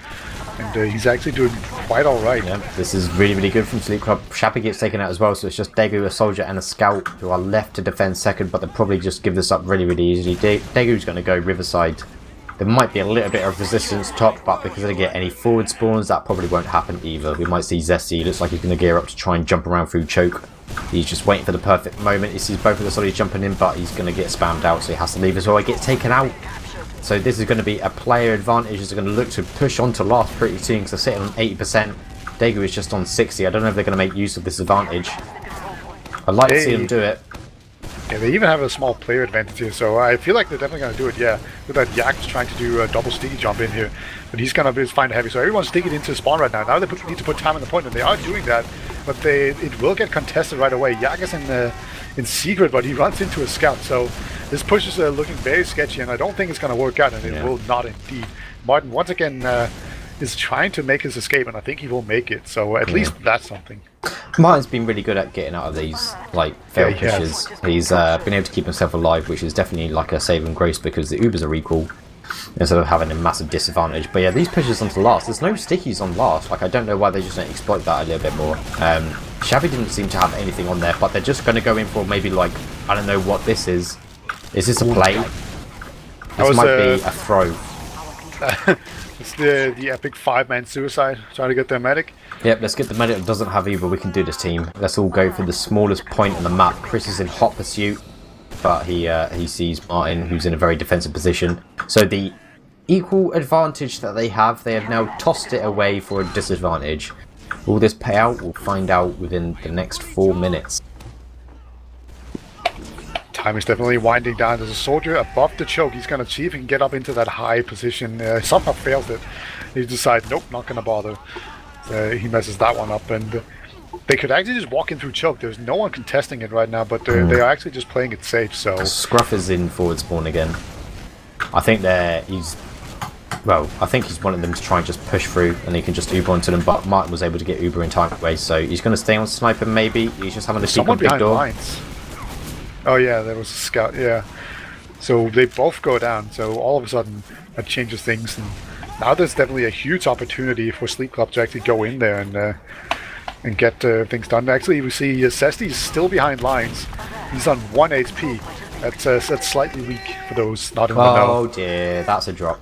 and he's actually doing quite alright. Yeah, this is really, really good from Sleep Club. Shappy gets taken out as well, so it's just Daegu, a soldier, and a scout who are left to defend second, but they'll probably just give this up really, really easily. Daegu's going to go Riverside. There might be a little bit of resistance top, but because they don't get any forward spawns, that probably won't happen either. We might see Zesty. Looks like he's going to gear up to try and jump around through choke. He's just waiting for the perfect moment. He sees both of the soldiers jumping in, but he's going to get spammed out, so he has to leave as well. He gets taken out. So this is going to be a player advantage. They're going to look to push on to last pretty soon because they're sitting on 80%. Daegu is just on 60. I don't know if they're going to make use of this advantage. I'd like to see them do it. Yeah, they even have a small player advantage here, so I feel like they're definitely going to do it, yeah. With that Yak's trying to do a double sticky jump in here, but he's going to find heavy, so everyone's digging into spawn right now. Now they need to put time on the point, and they are doing that, but it will get contested right away. Yak is in secret, but he runs into a scout, so this push is looking very sketchy, and I don't think it's going to work out, and it will not indeed. Martin, once again, is trying to make his escape, and I think he will make it, so at least that's something. Martin's been really good at getting out of these failed pushes. He's been able to keep himself alive, which is definitely like a saving grace because the Ubers are equal instead of having a massive disadvantage. But yeah, these pushes onto last, there's no stickies on last. Like, I don't know why they just don't exploit that a little bit more. Shabby didn't seem to have anything on there, but they're just going to go in for maybe like, I don't know what this is. Is this a play? This might be a throw. It's the epic 5-man suicide. Trying to get their medic. Yep, let's get the medic that doesn't have either. We can do this, team. Let's all go for the smallest point on the map. Chris is in hot pursuit, but he sees Martin, who's in a very defensive position. So the equal advantage that they have now tossed it away for a disadvantage. Will this pay out? We'll find out within the next 4 minutes. Time is definitely winding down. There's a soldier above the choke. He's going to see if he can get up into that high position. Somehow fails it. He decides, nope, not going to bother. He messes that one up, and they could actually just walk in through choke. There's no one contesting it right now, but they are actually just playing it safe. So Scruff is in forward spawn again. I think he's one of them to try and just push through, and he can just Uber onto them. But Martin was able to get Uber in time away, so he's going to stay on sniper. Maybe he's just having a peek on big door. Lines. Oh yeah, there was a scout. Yeah, so they both go down. So all of a sudden that changes things, and now there's definitely a huge opportunity for Sleep Club to actually go in there and get things done. Actually, we see Sesti's still behind lines. He's on 1 HP. That's slightly weak for those not in the know. Oh dear, that's a drop.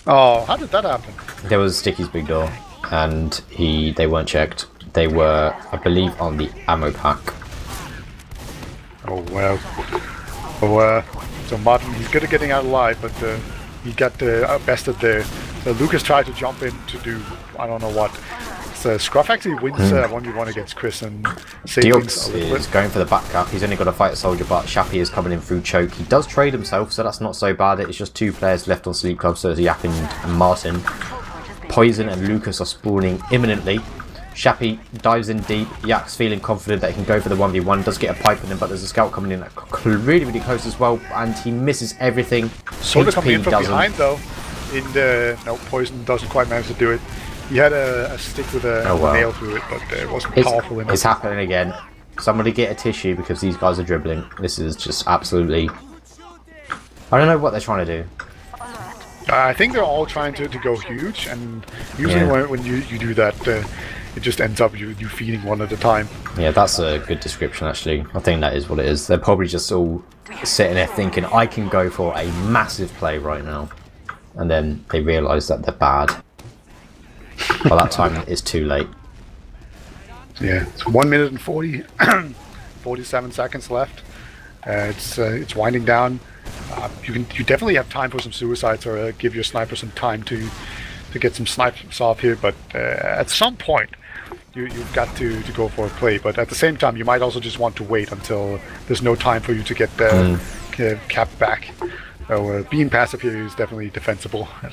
Oh, how did that happen? There was Sticky's big door, and they weren't checked. They were, I believe, on the ammo pack. Oh wow. Oh, so Martin, he's good at getting out alive, but he got bested there. So Lucas tried to jump in to do I don't know what. So Scruff actually wins 1v1 against Chris and Diox is going for the back cap. He's only got to fight a soldier, but Shappy is coming in through choke. He does trade himself, so that's not so bad. It's just 2 players left on Sleep Club, so it's Yak and Martin. Poison and Lucas are spawning imminently. Shappy dives in deep. Yak's feeling confident that he can go for the 1v1. Does get a pipe in him, but there's a scout coming in really, really close as well, and he misses everything. Sort of coming in from behind though. No, Poison doesn't quite manage to do it. He had a stick with a nail through it, but it wasn't powerful enough. It's happening again. Somebody get a tissue because these guys are dribbling. This is just absolutely... I don't know what they're trying to do. I think they're all trying to go huge, and usually when you do that, it just ends up you feeding one at a time. Yeah, that's a good description actually. I think that is what it is. They're probably just all sitting there thinking, I can go for a massive play right now. And then they realise that they're bad. By that time, it's too late. Yeah, it's 1 minute and 47 seconds left. It's winding down. You definitely have time for some suicides, or give your sniper some time to get some snipes off here. But at some point, you've got to go for a play. But at the same time, you might also just want to wait until there's no time for you to get capped back. So being passive here is definitely defensible. I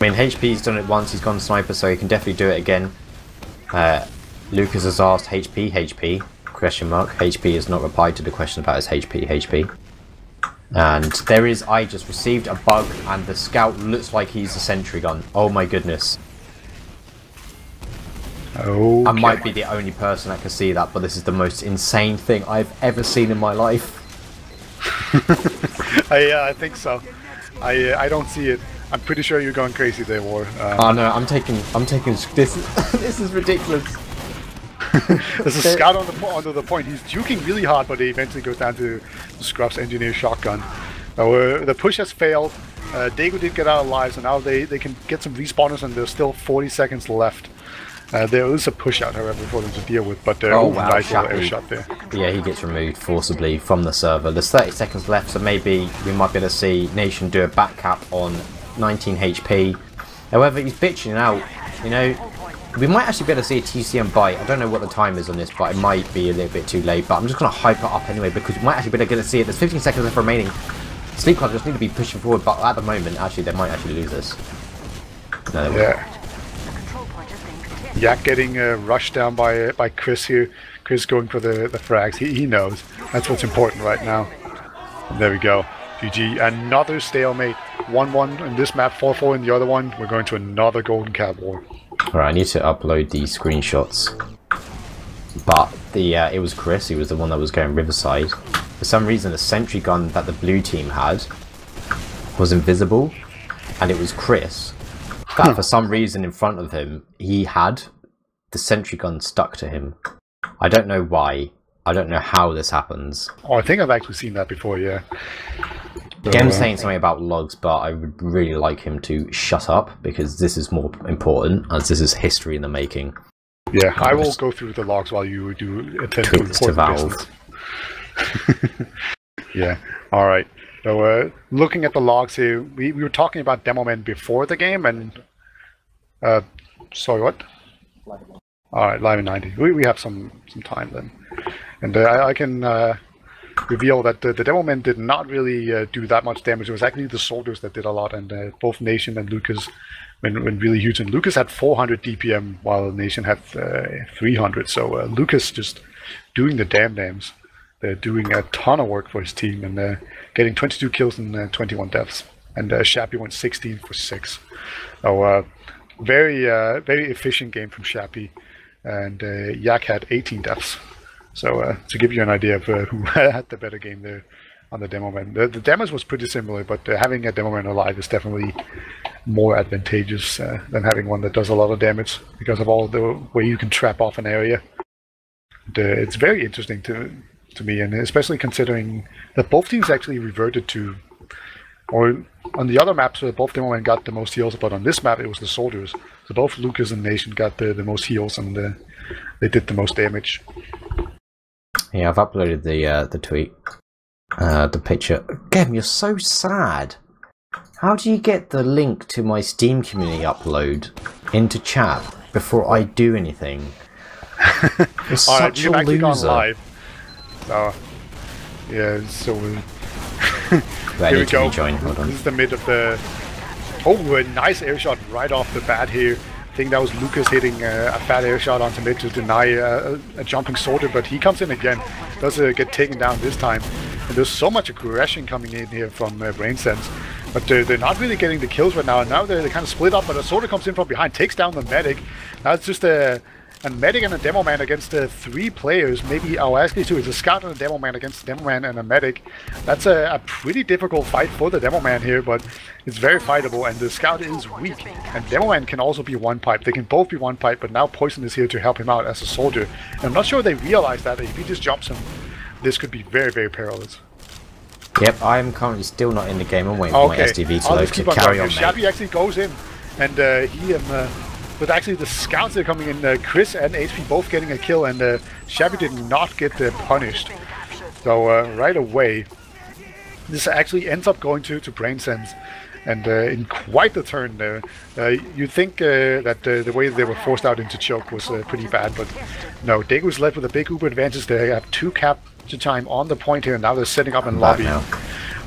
mean, HP's done it once, he's gone sniper, so he can definitely do it again. Lucas has asked HP, question mark. HP has not replied to the question about his HP. And there is, I just received a bug, and the scout looks like he's a sentry gun. Oh my goodness. Okay. I might be the only person that can see that, but this is the most insane thing I've ever seen in my life. I think so. I don't see it. I'm pretty sure you're going crazy there, War. Oh no, I'm taking this. This is ridiculous. There's a scout onto the point. He's juking really hard, but he eventually goes down to Scruff's engineer shotgun. The push has failed. Dago did get out alive, so now they can get some respawners, and there's still 40 seconds left. There is a push out, however, for them to deal with, but nice little air shot there. Yeah, he gets removed forcibly from the server. There's 30 seconds left, so maybe we might be able to see Nation do a back cap on 19 HP. However, he's bitching out. You know, we might actually be able to see a TCM bite. I don't know what the time is on this, but it might be a little bit too late. But I'm just going to hype it up anyway, because we might actually be able to see it. There's 15 seconds left remaining. Sleep Club just need to be pushing forward, but at the moment, actually, they might actually lose this. No, yeah. Yak getting rushed down by Chris here. Chris going for the frags. He knows. That's what's important right now. And there we go. GG. Another stalemate. 1-1 in this map, 4-4 in the other one. We're going to another Golden Cab War. Alright, I need to upload these screenshots. But it was Chris, he was the one that was going Riverside. For some reason, the sentry gun that the blue team had was invisible, and it was Chris. But for some reason in front of him, he had the sentry gun stuck to him. I don't know why. I don't know how this happens. Oh, I think I've actually seen that before, yeah. So, Gem's saying something about logs, but I would really like him to shut up, because this is more important, as this is history in the making. Yeah, I will go through the logs while you do attend to Tweets to Valve. Yeah, alright. So, looking at the logs here, we were talking about demo men before the game, and... sorry, what? Alright, live in 90. We have some time then. And I can reveal that the demo men did not really do that much damage. It was actually the soldiers that did a lot, and both Nation and Lucas went really huge. And Lucas had 400 DPM, while Nation had 300. So Lucas just doing the dams. They're doing a ton of work for his team, and getting 22 kills and 21 deaths. And Shappy went 16 for 6. So very efficient game from Shappy. And Yak had 18 deaths. So to give you an idea of who had the better game there on the demo man. The damage was pretty similar, but having a demo man alive is definitely more advantageous than having one that does a lot of damage, because of all the way you can trap off an area. And, it's very interesting to me, and especially considering that both teams actually reverted to, or on the other maps both demo men got the most heals, but on this map it was the soldiers. So both Lucas and Nation got the most heals, and they did the most damage. Yeah, I've uploaded the tweet, the picture. Gemm, you're so sad. How do you get the link to my Steam community upload into chat before I do anything? You're such a loser. Gone live. So, yeah, so here we go. Rejoin. Hold on. This is the mid of the... Oh, a nice air shot right off the bat here. I think that was Lucas hitting a fat air shot onto mid to deny a jumping soldier, but he comes in again. Does get taken down this time. And there's so much aggression coming in here from BrainSense. But they're not really getting the kills right now. And now they're kind of split up, but a soldier comes in from behind, takes down the medic. Now it's just a medic and a demo man against 3 players. Maybe, oh, actually 2. It's a scout and a demo man against a demo man and a medic. That's a pretty difficult fight for the demo man here, but it's very fightable, and the scout is weak. And demo man can also be one pipe. They can both be one pipe, but now Poison is here to help him out as a soldier. And I'm not sure they realize that if he just jumps him, this could be very, very perilous. Yep, I'm currently still not in the game. I'm waiting for my SDV to load to carry on, mate. Shappy actually goes in, and but actually the scouts are coming in. Chris and HP both getting a kill, and Shappy did not get punished. So right away, this actually ends up going to BrainSense, and in quite the turn there. You'd think that the way they were forced out into choke was pretty bad, but no, Dago's led with a big Uber advantage. They have 2 capture time on the point here, and now they're setting up in lobby.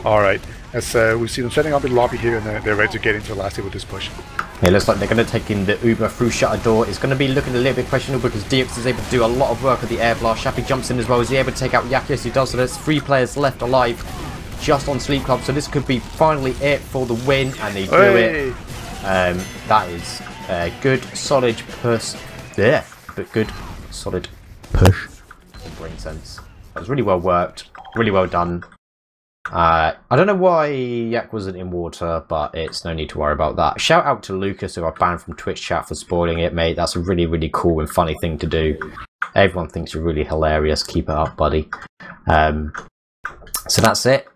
Alright, as we see them setting up in lobby here, and they're ready to get into last hit with this push. It looks like they're going to take in the Uber through shutter door. It's going to be looking a little bit questionable, because DX is able to do a lot of work with the air blast. Shappy jumps in as well. Is he able to take out Yak? Yes, he does. So there's 3 players left alive just on Sleep Club. So this could be finally it for the win, and they do it. That is a good, solid push there, but good, solid push in BrainSense. That was really well worked, really well done. I don't know why Yak wasn't in water, but it's no need to worry about that. Shout out to Lucas, who I banned from Twitch chat, for spoiling it, mate. That's a really, really cool and funny thing to do. Everyone thinks you're really hilarious. Keep it up, buddy. So that's it.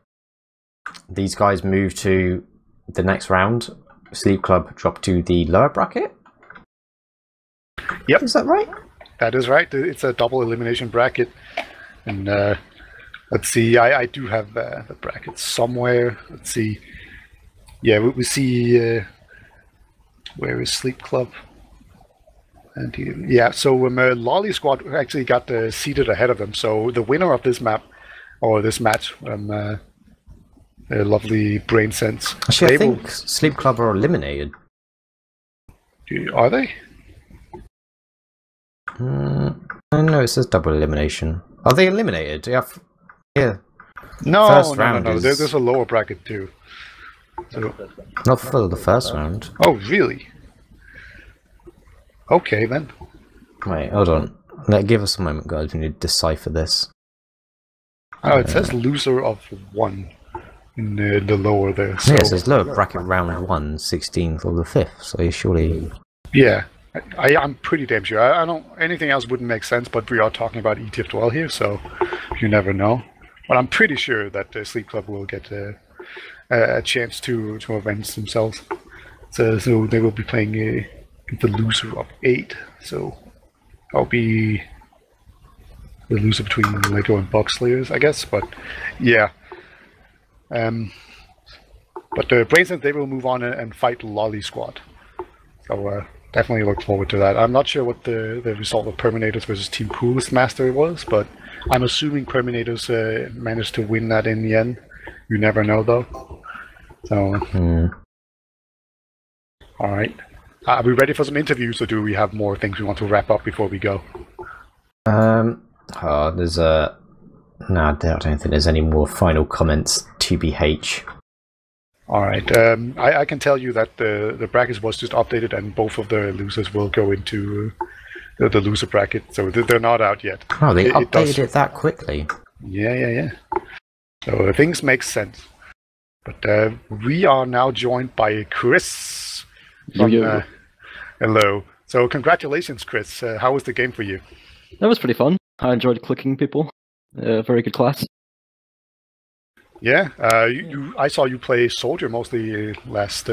These guys move to the next round. Sleep Club drop to the lower bracket. Yep. Is that right? That is right. It's a double elimination bracket. And let's see, I do have the bracket somewhere. Let's see. Yeah, we see where is Sleep Club? And yeah, so Lolly Squad actually got seated ahead of them. So the winner of this map, or this match, lovely BrainSense. Actually, I think Sleep Club are eliminated. Are they? I know it says double elimination. Are they eliminated? Yeah. No, first round no. There's a lower bracket too. So... Not for the first round. Oh, really? Okay, then. Wait, hold on. Give us a moment, guys. We need to decipher this. Oh, it says loser of 1 in the lower there. So... Yeah, it says lower bracket round 1, 16th or the 5th. So surely... Yeah. I'm pretty damn sure. I don't. Anything else wouldn't make sense, but we are talking about ETF2L here, so you never know. But I'm pretty sure that Sleep Club will get a chance to avenge themselves. So they will be playing the loser of 8. So I'll be the loser between Lego and Bug Slayers, I guess. But yeah. But Brainsense, they will move on and fight Lolly Squad. So definitely look forward to that. I'm not sure what the result of Perminators versus Team Coolest Master was, but I'm assuming Perminators managed to win that in the end. You never know, though. So, all right. Are we ready for some interviews, or do we have more things we want to wrap up before we go? There's a... No, I don't think there's any more final comments, TBH. All right. I can tell you that the brackets was just updated, and both of the losers will go into the loser bracket, so they're not out yet. Oh, they updated it that quickly? Yeah. So things make sense. But we are now joined by Chris. Hello. So congratulations, Chris. How was the game for you? That was pretty fun. I enjoyed clicking people. Very good class. Yeah, I saw you play Soldier mostly last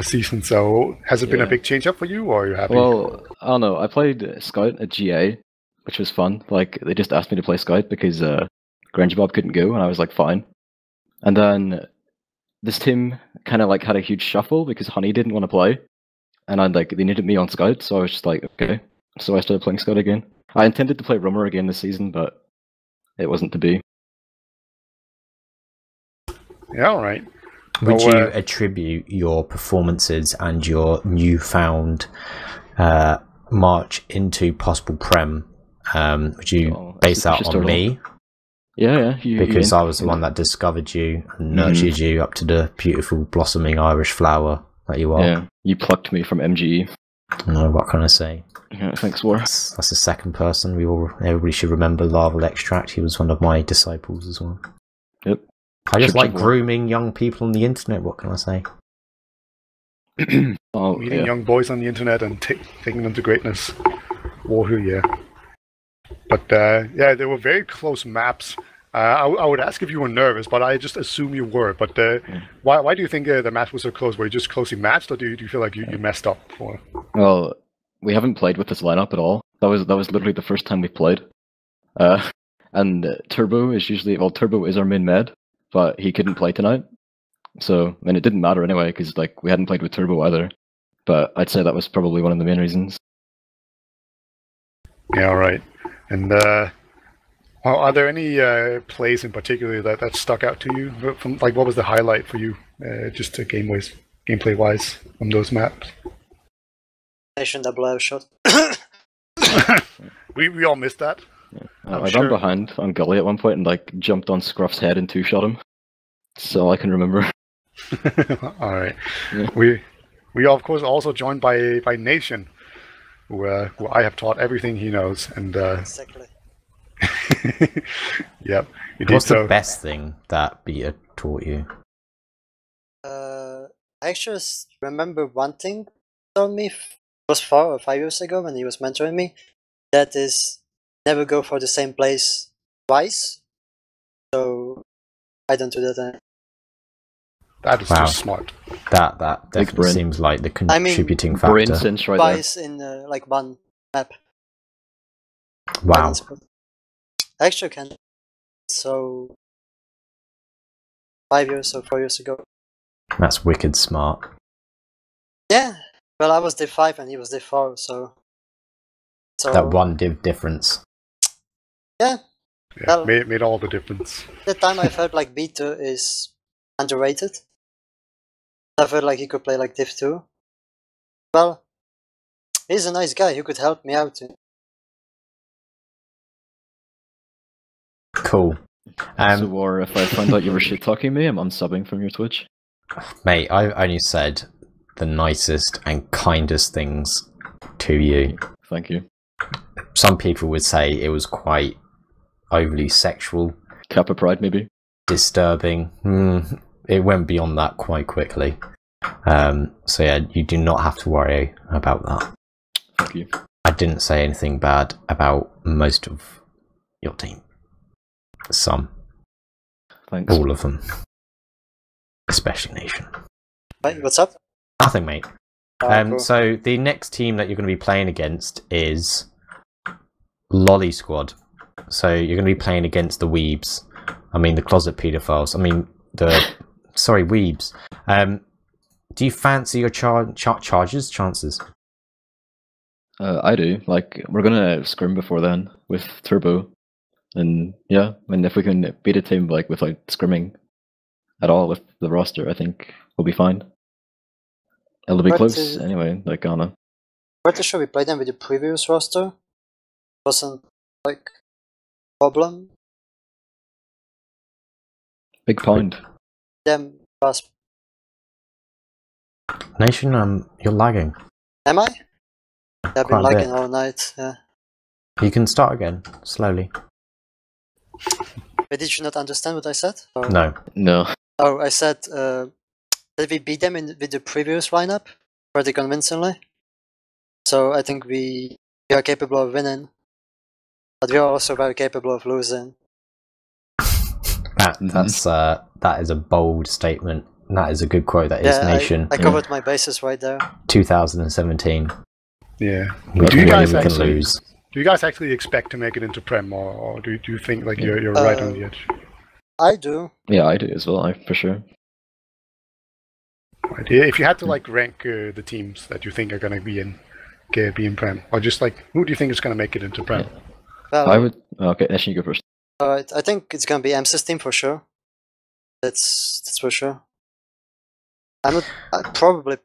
season. So has it been a big change up for you, or are you happy? Well, I don't know. I played Scout at GA, which was fun. Like they just asked me to play Scout because Granger Bob couldn't go, and I was like, fine. And then this team kind of like had a huge shuffle because Honey didn't want to play, and they needed me on Scout, so I was just like, okay. So I started playing Scout again. I intended to play Rummer again this season, but it wasn't to be. Yeah, all right. Would you attribute your performances and your newfound march into possible Prem? Would you base that on me? Yeah. Because I was the one that discovered you and nurtured you up to the beautiful blossoming Irish flower that you are. Yeah, you plucked me from MGE. No, what can I say? Yeah, thanks, War. That's the second person. Everybody should remember Larval Extract. He was one of my disciples as well. Yep. I just like grooming young people on the internet. What can I say? Meeting young boys on the internet and taking them to greatness. WARHURYEAH. But yeah, they were very close maps. I would ask if you were nervous, but I just assume you were. But why do you think the match was so close? Were you just closely matched, or do you feel like you messed up? Well, we haven't played with this lineup at all. That was literally the first time we played. And Turbo is our main med, but he couldn't play tonight. So, and it didn't matter anyway, because we hadn't played with Turbo either. But I'd say that was probably one of the main reasons. Yeah, all right. And are there any plays in particular that stuck out to you? From what was the highlight for you, just gameplay wise, from those maps? Nation double shot. we all missed that. Yeah. I ran behind on Gully at one point and jumped on Scruff's head and two-shot him. That's all I can remember. All right. Yeah. We are of course also joined by Nation, who I have taught everything he knows, and exactly. Yep. What's the best thing that Beta taught you? I actually remember one thing he told me. It was 4 or 5 years ago when he was mentoring me. That is, never go for the same place twice. So I don't do that anymore. That is just smart. That definitely seems like the contributing factor. Twice in one map. Wow. I actually can. So 5 years or 4 years ago. That's wicked smart. Yeah. Well, I was div 5 and he was div 4, so that one div difference. Yeah. Well, made all the difference. At the time I felt like Beta is underrated. I felt like he could play like div 2. Well, he's a nice guy who could help me out. Cool. So, War, if I find out you were shit-talking me, I'm unsubbing from your Twitch. Mate, I only said the nicest and kindest things to you. Thank you. Some people would say it was quite overly sexual. Kappa pride, maybe? Disturbing. It went beyond that quite quickly. So yeah, you do not have to worry about that. Thank you. I didn't say anything bad about most of your team. Some. Thanks. All of them. especially Nation. Right, what's up? Nothing, mate. Cool. So the next team that you're going to be playing against is Lolly Squad. So you're going to be playing against the Weebs. I mean, the closet pedophiles. I mean, Weebs. Do you fancy your chances? I do. Like, we're gonna scrim before then with Turbo, and yeah, I mean, if we can beat a team like without scrimming at all with the roster, I think we'll be fine. It'll be close anyway. Like, Ghana. Pretty sure we played them with the previous roster. Wasn't like problem. Big point. Them fast. Nation, you're lagging. Am I? I've been Quite a lagging bit. all night. Yeah. You can start again, slowly. But did you not understand what I said? Or... No. No. Oh, I said that we beat them with the previous lineup pretty convincingly. So I think we are capable of winning, but we are also very capable of losing. That is a bold statement. That is a good quote. That is Nation. I covered my bases right there. 2017. Yeah. We can lose. Do you guys actually expect to make it into Prem, or do you think like you're right on the edge? I do. Yeah, I do as well. For sure. Right. If you had to like rank the teams that you think are going to be in Prem, or just like who do you think is going to make it into Prem? Well, I would. Okay, Nation, you go first. Alright, I think it's gonna be MC's team for sure. That's for sure. I'd probably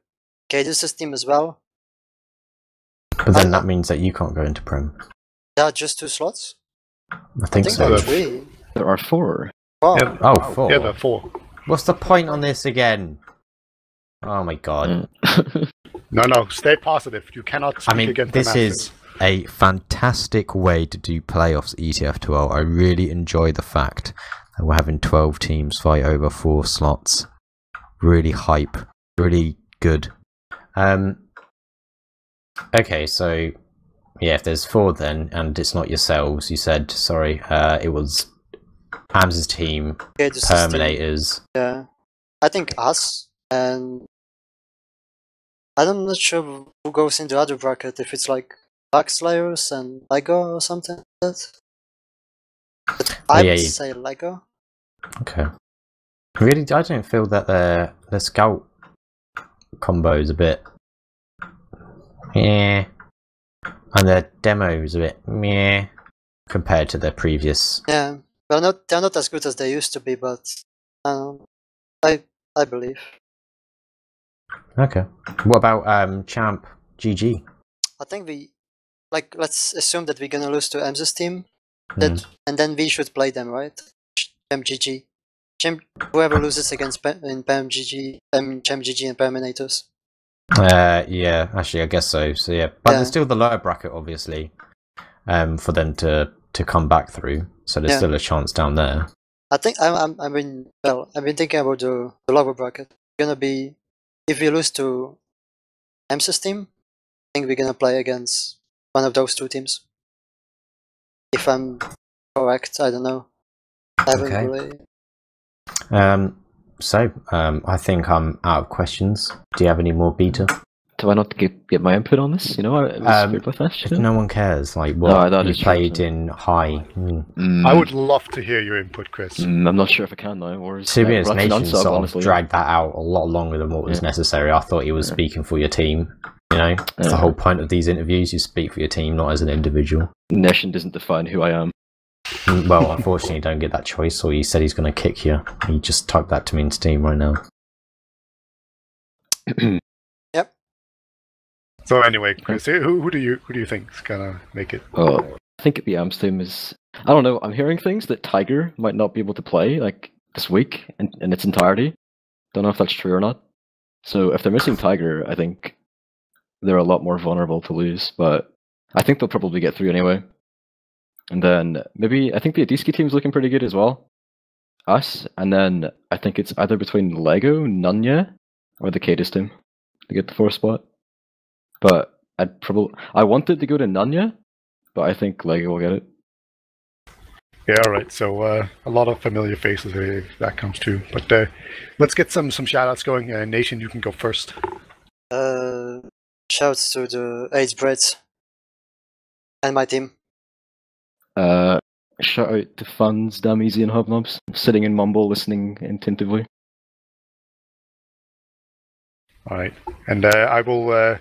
Cadus's team as well. But then that means that you can't go into Prem. There are just 2 slots? I think there are so. 3. There are 4. Wow. Yeah, Oh, 4. Yeah, there are 4. What's the point on this again? Oh my god. No, stay positive. You cannot speak against the this masters. is a fantastic way to do playoffs at ETF2L. I really enjoy the fact that we're having 12 teams fight over 4 slots. Really hype. Really good. Okay, so yeah, if there's 4 then, and it's not yourselves, you said, sorry, it was Ham's team, Cadus's Terminators. team. Yeah. I think us, and I'm not sure who goes in the other bracket, if it's like Dark Slayers and Lego or something like that. But I would say Lego. Okay. Really, I don't feel that the scout combo is a bit meh, and their demo is a bit meh compared to their previous. Yeah, well, they're not as good as they used to be, but I believe. Okay. What about Champ GG? I think let's assume that we're gonna lose to Emza's team, and then we should play them, right? GG. Whoever loses against in GG and Perminators. Yeah, actually, I guess so. So yeah, but there's still the lower bracket, obviously, for them to come back through. So there's still a chance down there. I think I've been thinking about the lower bracket. Gonna be if we lose to Emza's team, I think we're gonna play against one of those 2 teams. If I'm correct, I don't know. I haven't really. I think I'm out of questions. Do you have any more, Beta? Do I not get my input on this? You know, it was good with this, no one cares. Like what that you is played true. in high. I would love to hear your input, Chris. I'm not sure if I can now. Or To be honest, Russian Nation unsub, sort honestly. of dragged that out a lot longer than what was necessary. I thought he was speaking for your team. You know, that's the whole point of these interviews. You speak for your team, not as an individual. Nation doesn't define who I am. Well, unfortunately, you don't get that choice. Or he said he's going to kick you. He just typed that to me in Steam right now. Yep. So anyway, Chris, who do you think is gonna make it? I think the Am's team is. I don't know. I'm hearing things that Tiger might not be able to play like this week in its entirety. Don't know if that's true or not. So if they're missing Tiger, I think they're a lot more vulnerable to lose. But I think they'll probably get through anyway. And then maybe I think the Adiski team's looking pretty good as well. Us, and then I think it's either between Lego, Nunya, or the Cadus team to get the 4th spot. But I wanted to go to Nunya, but I think Lego will get it. Yeah, all right. So a lot of familiar faces if that comes to. But let's get some shout-outs going. Nation, you can go first. Shouts to the 8 Brits and my team. Shout out to fans, damn easy and hobnobs, sitting in mumble, listening attentively. All right, and I will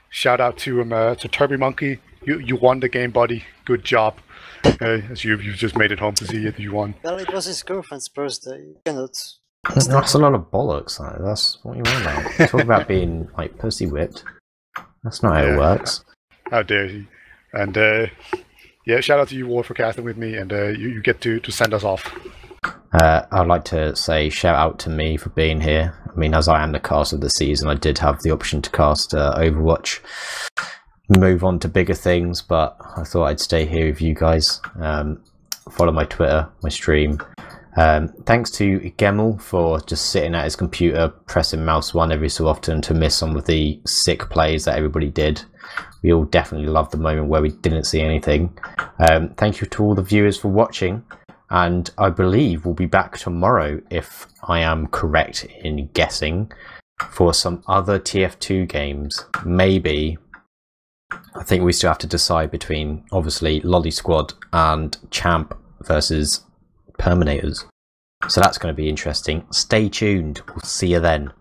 shout out to Turby Monkey. You won the game, buddy. Good job. As you've just made it home to see that you won. Well, it was his girlfriend's birthday. You cannot. That's a lot of bollocks. That's what you want about. Talk about being like pussy whipped. That's not how it works. How dare he? And yeah, shout out to you, War, for casting with me, and you get to send us off. I'd like to say shout out to me for being here. I mean, as I am the cast of the season, I did have the option to cast Overwatch, move on to bigger things, but I thought I'd stay here with you guys. Follow my Twitter, my stream. Thanks to Gemmel for just sitting at his computer, pressing mouse 1 every so often to miss some of the sick plays that everybody did. We all definitely loved the moment where we didn't see anything. Thank you to all the viewers for watching, and I believe we'll be back tomorrow, if I am correct in guessing, for some other TF2 games. Maybe. I think we still have to decide between, obviously, Lolly Squad and Champ versus Perminators. So that's going to be interesting. Stay tuned. We'll see you then.